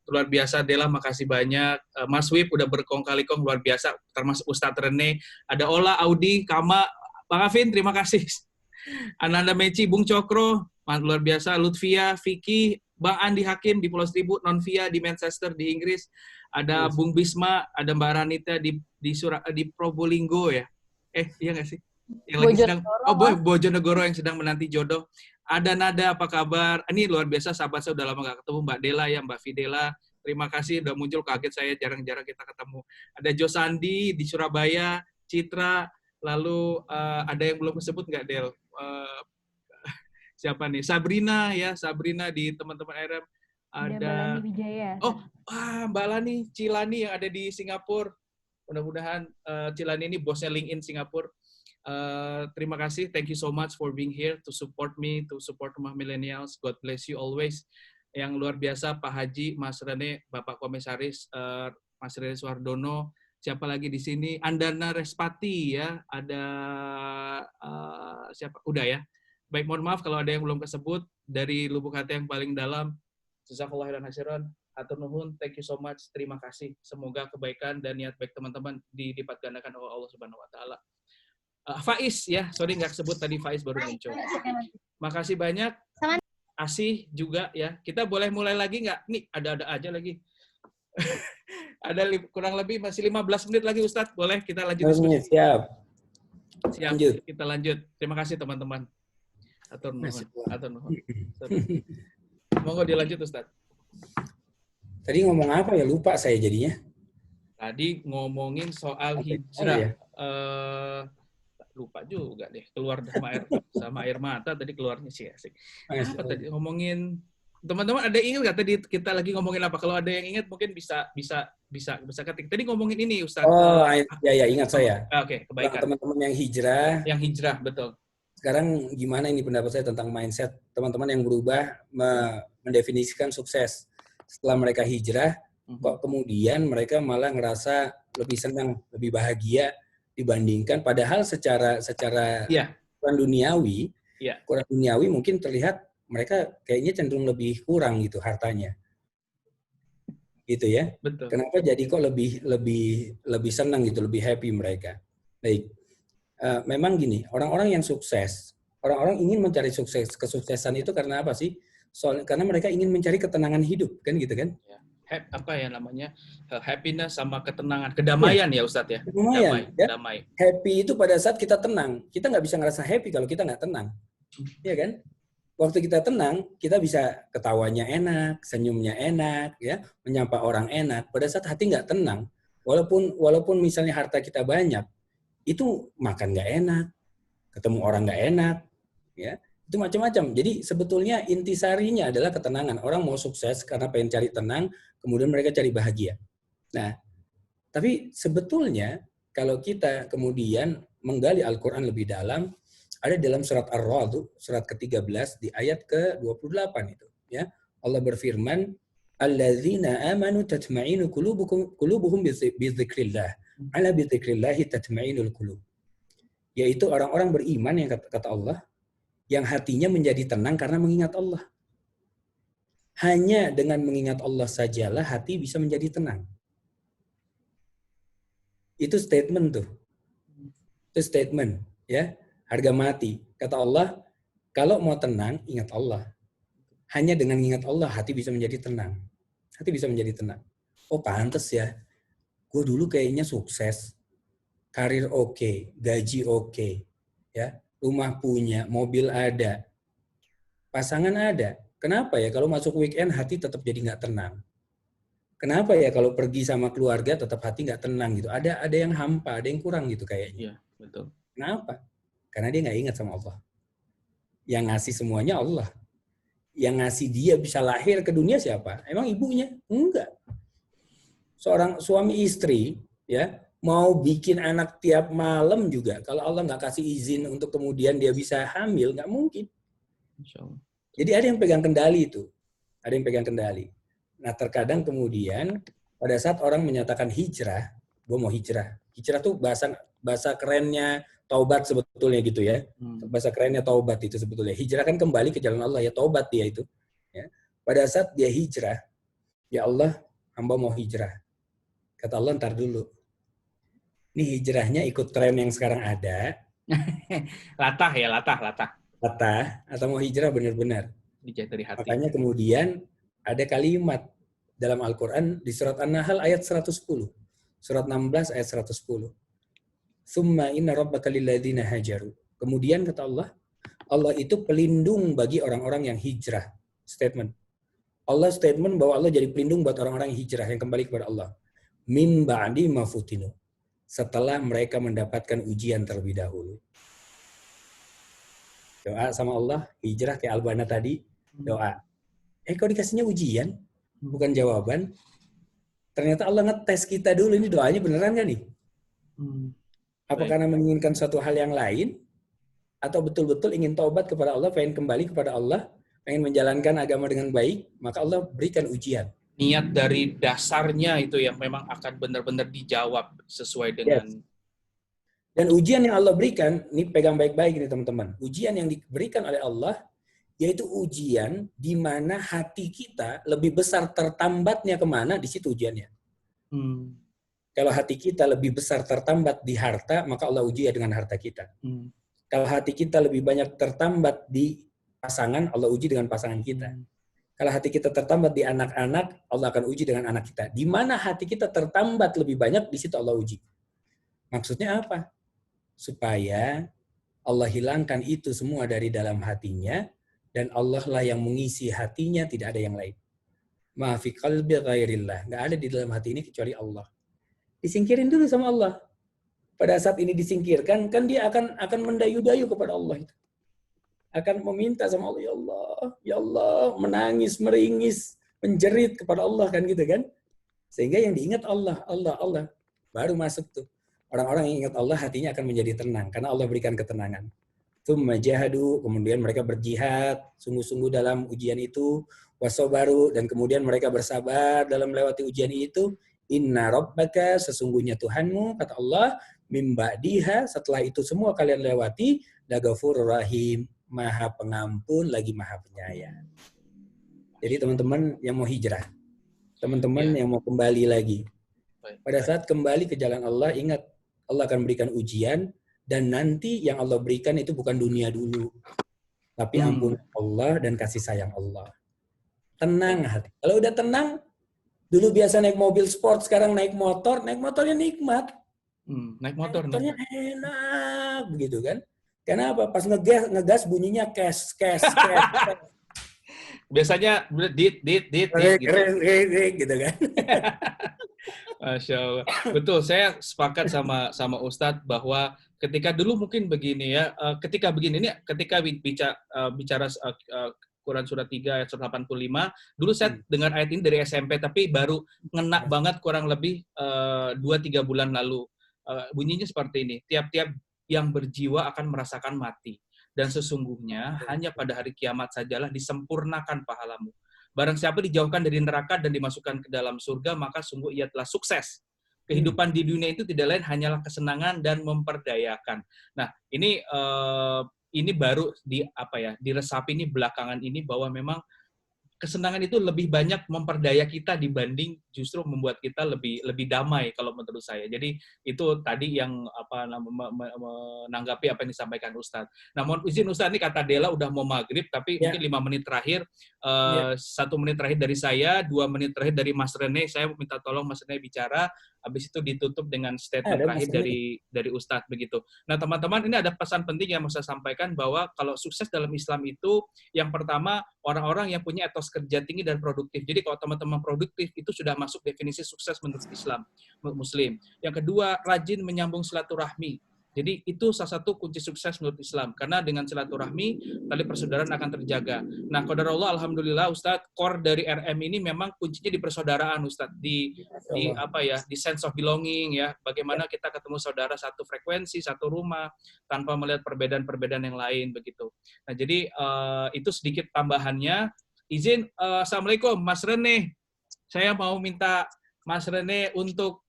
luar biasa, Dela makasih banyak. Mas Wip udah berkong kali kong luar biasa, termasuk Ustadz Rene. Ada Ola, Audi, Kama, Bang Afin, terima kasih. Ananda Meci, Bung Cokro, luar biasa. Lutfia, Vicky, Bang Andi Hakim di Pulau Seribu, Nonvia di Manchester di Inggris. Ada Bung Bisma, ada Mbak Ranita di Probolinggo ya. Iya nggak sih? Yang lagi sedang Bojonegoro yang sedang menanti jodoh. Ada Nada, apa kabar? Ini luar biasa, sahabat saya udah lama nggak ketemu. Mbak Dela ya, Mbak Fidela. Terima kasih udah muncul, kaget saya, jarang-jarang kita ketemu. Ada Josandi di Surabaya, Citra, lalu ada yang belum disebut nggak, Del? Siapa nih? Sabrina ya, Sabrina di teman-teman RM. Ada Mbak Wijaya. Mbak Lani Cilani yang ada di Singapura. Mudah-mudahan Cilani ini bosnya LinkedIn Singapura. Terima kasih, thank you so much for being here to support me, to support my millennials. God bless you always. Yang luar biasa Pak Haji, Mas Rene, Bapak Komisaris, Mas Rene Suhardono. Siapa lagi di sini? Andana Respati ya. Ada siapa? Udah ya. Baik, mohon maaf kalau ada yang belum kesebut. Dari lubuk hati yang paling dalam, jazakallahu khairan hasyran, atur nuhun, thank you so much, terima kasih. Semoga kebaikan dan niat baik teman-teman dilipat gandakan oleh Allah Subhanahu wa taala. Faiz ya, sorry nggak sebut tadi, Faiz baru muncul. Makasih banyak. Asih juga ya. Kita boleh mulai lagi nggak? Nih, ada-ada aja lagi. Ada kurang lebih masih 15 menit lagi Ustadz. Boleh kita lanjut diskusi? Siap. Lanjut. Kita lanjut. Terima kasih teman-teman. Atur nuhun. Atur nuhun. Monggo dilanjut Ustadz. Tadi ngomong apa ya? Lupa saya jadinya. Tadi ngomongin soal hijrah. Lupa juga deh. Keluar sama air mata tadi keluarnya sih asik. Apa tadi ngomongin, teman-teman ada yang ingat nggak tadi kita lagi ngomongin apa? Kalau ada yang ingat mungkin bisa ketik. Tadi ngomongin ini Ustadz. Oh ya ingat saya. Oke, kebaikan. Teman-teman yang hijrah. Yang hijrah, betul. Sekarang gimana ini pendapat saya tentang mindset teman-teman yang berubah mendefinisikan sukses setelah mereka hijrah, kok kemudian mereka malah ngerasa lebih senang, lebih bahagia dibandingkan padahal secara kurang duniawi mungkin terlihat mereka kayaknya cenderung lebih kurang gitu hartanya. Gitu ya. Betul. Kenapa jadi kok lebih senang gitu, lebih happy mereka. Baik. Memang gini, orang-orang yang sukses, orang-orang ingin mencari kesuksesan itu karena apa sih? Karena mereka ingin mencari ketenangan hidup, kan gitu kan? Ya. Apa ya namanya? Happiness sama ketenangan, kedamaian ya Ustadz ya? Damai. Happy itu pada saat kita tenang. Kita nggak bisa ngerasa happy kalau kita nggak tenang. Iya kan? Waktu kita tenang, kita bisa ketawanya enak, senyumnya enak, ya, menyapa orang enak. Pada saat hati nggak tenang, walaupun misalnya harta kita banyak, itu makan nggak enak, ketemu orang nggak enak, ya itu macam-macam. Jadi sebetulnya intisarinya adalah ketenangan. Orang mau sukses karena pengen cari tenang, kemudian mereka cari bahagia. Nah, tapi sebetulnya kalau kita kemudian menggali Al-Quran lebih dalam, ada dalam surat Ar-Ra'd, surat ke-13 di ayat ke-28 itu. Ya, Allah berfirman, "Alladzina amanu tatma'inu qulubuhum bidzikrillah." Ala bidzikrillahi tatma'innul qulub. Yaitu orang-orang beriman yang kata Allah yang hatinya menjadi tenang karena mengingat Allah. Hanya dengan mengingat Allah sajalah hati bisa menjadi tenang. Itu statement tuh. Itu statement, ya. Harga mati. Kata Allah, kalau mau tenang, ingat Allah. Hanya dengan ingat Allah, hati bisa menjadi tenang. Hati bisa menjadi tenang. Oh, pantes ya. Gue dulu kayaknya sukses. Karir oke, gaji oke, ya. Rumah punya, mobil ada. Pasangan ada. Kenapa ya kalau masuk weekend hati tetap jadi nggak tenang? Kenapa ya kalau pergi sama keluarga tetap hati nggak tenang gitu? Ada yang hampa, ada yang kurang gitu kayaknya. Iya, betul. Kenapa? Karena dia nggak ingat sama Allah. Yang ngasih semuanya Allah. Yang ngasih dia bisa lahir ke dunia siapa? Emang ibunya? Enggak. Seorang suami istri ya mau bikin anak tiap malam juga, kalau Allah nggak kasih izin untuk kemudian dia bisa hamil, nggak mungkin. Insya Allah. Jadi ada yang pegang kendali itu. Ada yang pegang kendali. Nah, terkadang kemudian pada saat orang menyatakan hijrah, gue mau hijrah. Hijrah tuh bahasa kerennya taubat sebetulnya gitu ya. Bahasa kerennya taubat itu sebetulnya. Hijrah kan kembali ke jalan Allah ya, taubat dia itu. Ya. Pada saat dia hijrah, ya Allah, hamba mau hijrah. Kata Allah, ntar dulu. Ini hijrahnya ikut tren yang sekarang ada. Latah ya, latah. Latah, atau mau hijrah benar-benar. Dijahit dari hati. Makanya kemudian ada kalimat dalam Al-Quran di surat An-Nahl ayat 110. Surat 16 ayat 110. Tsumma inna rabbaka lilladzina hajaru. Kemudian kata Allah, Allah itu pelindung bagi orang-orang yang hijrah. Statement. Allah statement bahwa Allah jadi pelindung buat orang-orang yang hijrah, yang kembali kepada Allah. Min ba'di ma futinu. Setelah mereka mendapatkan ujian terlebih dahulu. Doa sama Allah, hijrah kayak Albana tadi, doa. Kok dikasihnya ujian, bukan jawaban. Ternyata Allah ngetes kita dulu, ini doanya beneran gak nih? Apa karena menginginkan suatu hal yang lain? Atau betul-betul ingin taubat kepada Allah, pengen kembali kepada Allah, pengen menjalankan agama dengan baik, maka Allah berikan ujian. Niat dari dasarnya itu yang memang akan benar-benar dijawab sesuai dengan... Yes. Dan ujian yang Allah berikan, ini pegang baik-baik ini teman-teman. Ujian yang diberikan oleh Allah, yaitu ujian di mana hati kita lebih besar tertambatnya kemana, di situ ujiannya. Kalau hati kita lebih besar tertambat di harta, maka Allah uji dengan harta kita. Kalau hati kita lebih banyak tertambat di pasangan, Allah uji dengan pasangan kita. Kalau hati kita tertambat di anak-anak, Allah akan uji dengan anak kita. Di mana hati kita tertambat lebih banyak, di situ Allah uji. Maksudnya apa? Supaya Allah hilangkan itu semua dari dalam hatinya, dan Allah lah yang mengisi hatinya, tidak ada yang lain. Ma fi qalbi ghairillah. Nggak ada di dalam hati ini kecuali Allah. Disingkirin dulu sama Allah. Pada saat ini disingkirkan, kan dia akan mendayu-dayu kepada Allah itu. Akan meminta sama Allah, ya Allah, menangis, meringis, menjerit kepada Allah kan gitu kan. Sehingga yang diingat Allah. Baru masuk tuh. Orang-orang yang ingat Allah hatinya akan menjadi tenang karena Allah berikan ketenangan. Tsumma jahadu, kemudian mereka berjihad sungguh-sungguh dalam ujian itu, wasabaru, dan kemudian mereka bersabar dalam melewati ujian itu. Inna rabbaka, sesungguhnya Tuhanmu, kata Allah, mim ba'diha, setelah itu semua kalian lewati, lagafurur rahim, maha pengampun lagi maha penyayang. Jadi teman-teman yang mau hijrah, teman-teman yang mau kembali lagi, pada saat kembali ke jalan Allah, ingat Allah akan berikan ujian, dan nanti yang Allah berikan itu bukan dunia dulu, tapi ampun Allah dan kasih sayang Allah. Tenang hati. Kalau udah tenang, dulu biasa naik mobil sport, sekarang naik motornya nikmat. Naik motornya enak, begitu kan? Kenapa? Pas ngegas bunyinya cash. Biasanya dit gitu kan. Masya Allah. Betul, saya sepakat sama Ustadz bahwa ketika dulu mungkin begini ya, ketika bicara Quran surat 3 ayat 185, dulu saya dengar ayat ini dari SMP, tapi baru ngena banget kurang lebih 2-3 bulan lalu. Bunyinya seperti ini, tiap-tiap yang berjiwa akan merasakan mati. Dan sesungguhnya hanya pada hari kiamat sajalah disempurnakan pahalamu. Barang siapa dijauhkan dari neraka dan dimasukkan ke dalam surga, maka sungguh ia telah sukses. Kehidupan di dunia itu tidak lain hanyalah kesenangan dan memperdayakan. Nah, ini baru diresapi ini belakangan ini bahwa memang kesenangan itu lebih banyak memperdaya kita dibanding justru membuat kita lebih damai kalau menurut saya. Jadi itu tadi yang menanggapi apa yang disampaikan Ustadz. Nah, mohon izin Ustadz, ini kata Dela udah mau maghrib, tapi mungkin 5 menit terakhir, 1 menit terakhir dari saya, 2 menit terakhir dari Mas Rene. Saya minta tolong Mas Rene bicara, habis itu ditutup dengan statement terakhir dari Ustadz begitu. Nah, teman-teman, ini ada pesan penting yang mau saya sampaikan bahwa kalau sukses dalam Islam itu yang pertama orang-orang yang punya etos kerja tinggi dan produktif. Jadi kalau teman-teman produktif itu sudah masuk definisi sukses menurut Islam Muslim. Yang kedua, rajin menyambung silaturahmi. Jadi itu salah satu kunci sukses menurut Islam. Karena dengan silaturahmi, tali persaudaraan akan terjaga. Nah, qadarullah, alhamdulillah Ustadz, core dari RM ini memang kuncinya di persaudaraan Ustadz. Di sense of belonging ya. Bagaimana kita ketemu saudara satu frekuensi, satu rumah, tanpa melihat perbedaan-perbedaan yang lain begitu. Nah, jadi itu sedikit tambahannya. Izin, Assalamualaikum Mas Rene. Saya mau minta Mas Rene untuk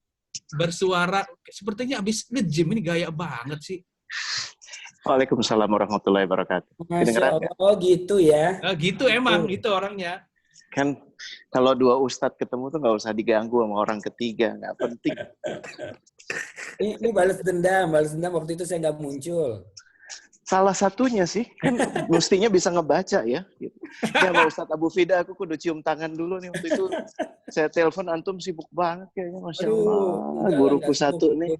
bersuara. Sepertinya habis nge-gym, ini gaya banget sih. Waalaikumsalam warahmatullahi wabarakatuh. Masya Allah, gitu ya. Gitu emang, itu orangnya. Kan kalau 2 ustadz ketemu tuh nggak usah diganggu sama orang ketiga, nggak penting. Ini balas dendam waktu itu saya nggak muncul. Salah satunya sih, kan mestinya bisa ngebaca ya. Gitu. Ya sama Ustadz Abu Fida, aku kudu cium tangan dulu nih. Waktu itu saya telepon antum sibuk banget kayaknya, Masya Allah. Guruku satu nih.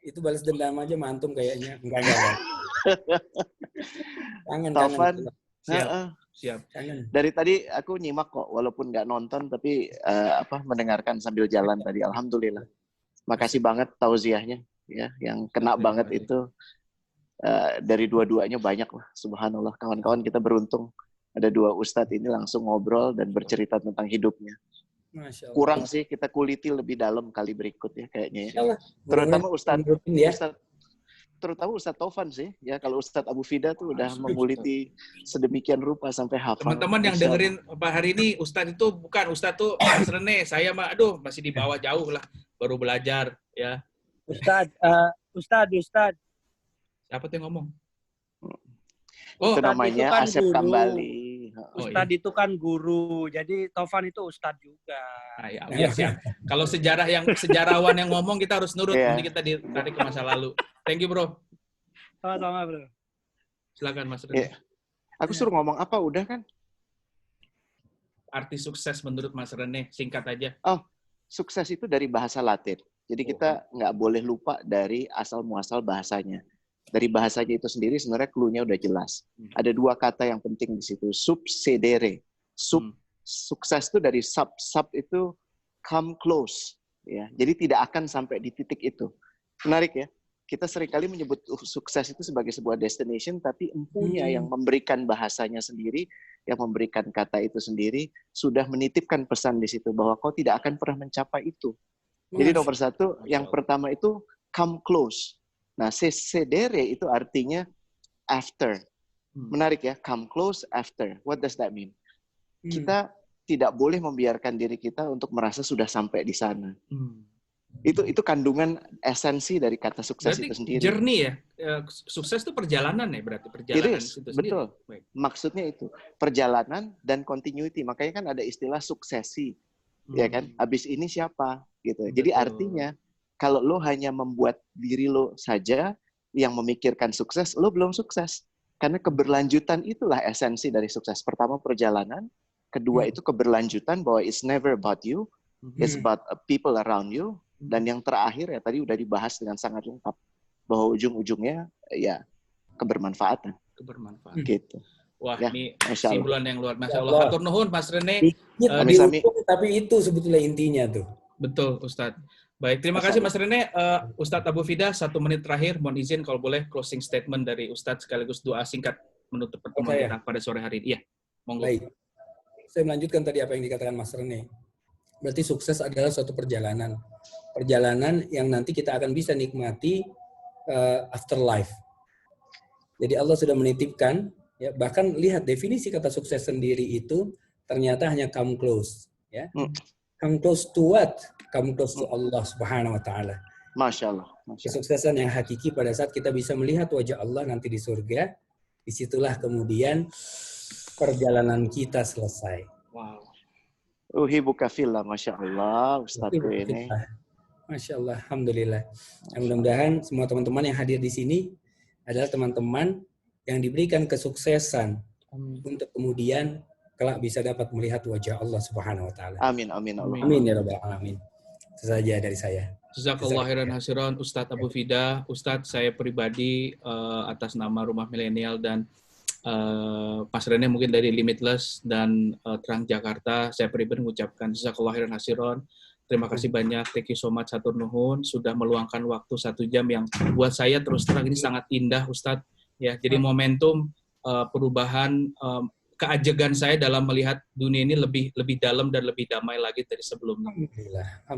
Itu balas dendam aja mantum kayaknya. Enggak. Kangen. Siap. Kangen. Dari tadi aku nyimak kok, walaupun nggak nonton, tapi mendengarkan sambil jalan tadi. Alhamdulillah. Makasih banget tauziahnya, ya, yang kena banget itu. Dari dua-duanya banyak lah, subhanallah. Kawan-kawan kita beruntung ada 2 ustadz ini langsung ngobrol dan bercerita tentang hidupnya. Masya Allah. Kurang sih, kita kuliti lebih dalam kali berikut ya kayaknya ya. Terutama terutama Ustadz Taufan sih ya. Kalau Ustadz Abu Fida tuh udah menguliti sedemikian rupa sampai hafal. Teman-teman yang dengerin hari ini, Ustadz itu bukan Ustadz tuh Mas Rene. Saya mah masih di bawah jauh lah, baru belajar ya. Ustadz. Siapa tuh yang ngomong? Itu namanya kan Asep guru. Kambali. Ustadz itu kan guru, jadi Taufan itu ustadz juga. Ya, siap. Kalau sejarawan yang ngomong kita harus nurut, Yeah. nanti kita ditarik ke masa lalu. Thank you, bro. Sama-sama, bro. Silakan Mas Rene. Yeah. Aku suruh ngomong apa udah kan? Arti sukses menurut Mas Rene, singkat aja. Sukses itu dari bahasa Latin. Jadi kita nggak boleh lupa dari asal muasal bahasanya. Dari bahasanya itu sendiri sebenarnya clue-nya udah jelas. Ada 2 kata yang penting di situ. Subsedere. Sukses itu dari sub itu come close. Ya. Jadi tidak akan sampai di titik itu. Menarik ya. Kita seringkali menyebut sukses itu sebagai sebuah destination, tapi empunya yang memberikan bahasanya sendiri, yang memberikan kata itu sendiri, sudah menitipkan pesan di situ bahwa kau tidak akan pernah mencapai itu. Jadi nomor 1, yang pertama itu come close. Nah, sedere itu artinya after. Menarik ya, come close after. What does that mean? Kita tidak boleh membiarkan diri kita untuk merasa sudah sampai di sana. Itu kandungan esensi dari kata sukses berarti itu sendiri. Journey ya, sukses itu perjalanan ya, berarti perjalanan itu sendiri. Betul. Maksudnya itu perjalanan dan continuity. Makanya kan ada istilah suksesi, ya kan? Abis ini siapa? Gitu. Betul. Jadi artinya kalau lo hanya membuat diri lo saja yang memikirkan sukses, lo belum sukses. Karena keberlanjutan itulah esensi dari sukses. Pertama perjalanan, kedua itu keberlanjutan bahwa it's never about you, it's about people around you. Dan yang terakhir ya tadi udah dibahas dengan sangat lengkap bahwa ujung-ujungnya ya kebermanfaatan. Gitu. Wah, ya, ini kesimpulan yang luar biasa. Allah hatur nuhun Mas Rene. Tapi itu sebetulnya intinya tuh. Betul, Ustadz. Baik, terima kasih Mas Rene. Ustadz Abu Fida, 1 menit terakhir, mohon izin kalau boleh closing statement dari Ustadz sekaligus doa singkat menutup pertemuan kita pada sore hari ini. Iya, monggo. Baik. Saya melanjutkan tadi apa yang dikatakan Mas Rene. Berarti sukses adalah suatu perjalanan. Perjalanan yang nanti kita akan bisa nikmati afterlife. Jadi Allah sudah menitipkan, ya, bahkan lihat definisi kata sukses sendiri itu ternyata hanya come close. Ya. Come close to what? Come close to Allah Subhanahu wa Ta'ala. Masya Allah. Kesuksesan yang hakiki pada saat kita bisa melihat wajah Allah nanti di surga, disitulah kemudian perjalanan kita selesai. Wow. Uhibbuka fillah, Masya Allah, Ustadz ini. Masya Allah, Alhamdulillah. Dan mudah-mudahan semua teman-teman yang hadir di sini adalah teman-teman yang diberikan kesuksesan untuk kemudian kelak bisa dapat melihat wajah Allah Subhanahu wa taala. Amin, amin, Allah. Amin ya rabbal alamin. Itu saja dari saya. Jazakallah khairan hasiran Ustadz Abu Fida. Ustadz, saya pribadi atas nama Rumah Milenial dan Mas Rene mungkin dari Limitless dan Terang Jakarta, saya pribadi mengucapkan jazakallah khairan hasiran. Terima kasih banyak, thank you so much, hatur nuhun, sudah meluangkan waktu 1 jam yang buat saya terus terang ini sangat indah, Ustadz. Ya, jadi momentum perubahan keajegan saya dalam melihat dunia ini lebih dalam dan lebih damai lagi dari sebelumnya.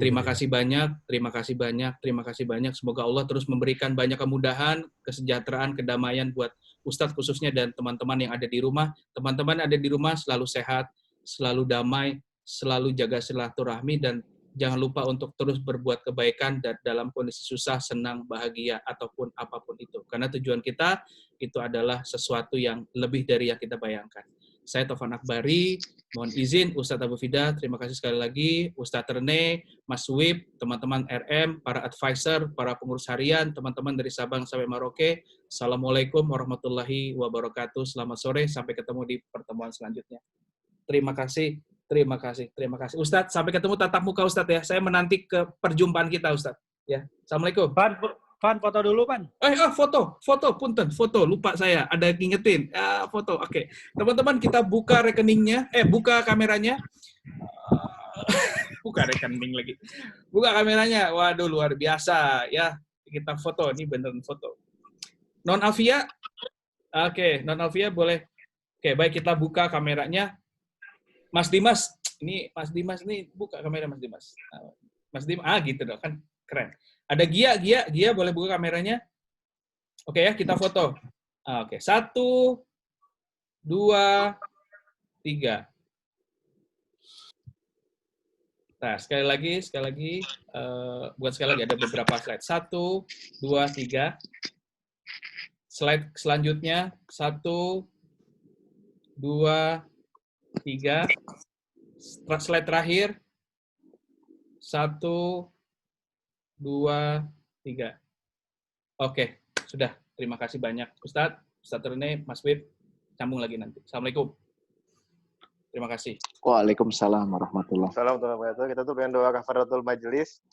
Terima kasih banyak, terima kasih banyak, terima kasih banyak. Semoga Allah terus memberikan banyak kemudahan, kesejahteraan, kedamaian buat Ustadz khususnya dan teman-teman yang ada di rumah. Teman-teman ada di rumah selalu sehat, selalu damai, selalu jaga silaturahmi, dan jangan lupa untuk terus berbuat kebaikan dan dalam kondisi susah, senang, bahagia, ataupun apapun itu. Karena tujuan kita itu adalah sesuatu yang lebih dari yang kita bayangkan. Saya Taufan Akbari, mohon izin Ustadz Abu Fida, terima kasih sekali lagi, Ustadz Rene, Mas Wib, teman-teman RM, para advisor, para pengurus harian, teman-teman dari Sabang sampai Merauke. Assalamualaikum warahmatullahi wabarakatuh. Selamat sore, sampai ketemu di pertemuan selanjutnya. Terima kasih. Terima kasih, terima kasih. Ustadz, sampai ketemu tatap muka Ustadz ya. Saya menanti ke perjumpaan kita Ustadz. Ya, Assalamualaikum. Pan, foto dulu, Pan. Punten, foto. Lupa saya, ada ngingetin. Foto, oke. Teman-teman, kita buka rekeningnya, buka kameranya. Buka rekening lagi. Buka kameranya. Waduh, luar biasa ya. Kita foto, ini beneran foto. Non Alfia? Oke, Non Alfia boleh. Oke, baik, kita buka kameranya. Mas Dimas, ini Mas Dimas nih, buka kamera Mas Dimas. Mas Dimas, gitu dong, kan keren. Ada Gia boleh buka kameranya? Oke ya, kita foto. Oke, 1, 2, 3. Nah, sekali lagi, bukan sekali lagi, ada beberapa slide. 1, 2, 3. Slide selanjutnya, 1, 2, 3. Slide terakhir. 1, 2, 3. Oke, sudah. Terima kasih banyak. Ustadz Rene, Mas Wib, sambung lagi nanti. Assalamualaikum. Terima kasih. Waalaikumsalam warahmatullahi wabarakatuh. Kita tuh pengen doa kafaratul majelis.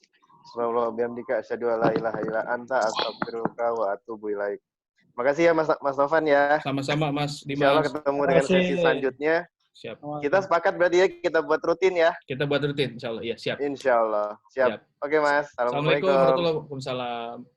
Subhanallah bihamdika asyhadu an la ilaha illa anta astaghfiruka wa atubu ilaik. Makasih ya Mas Taufan ya. Sama-sama Mas Dimas. Insyaallah ketemu dengan sesi selanjutnya. Siap. Kita sepakat berarti ya kita buat rutin ya. Kita buat rutin, insyaallah. Ya, siap. Insyaallah. Siap. Oke Mas. Assalamualaikum warahmatullahi wabarakatuh.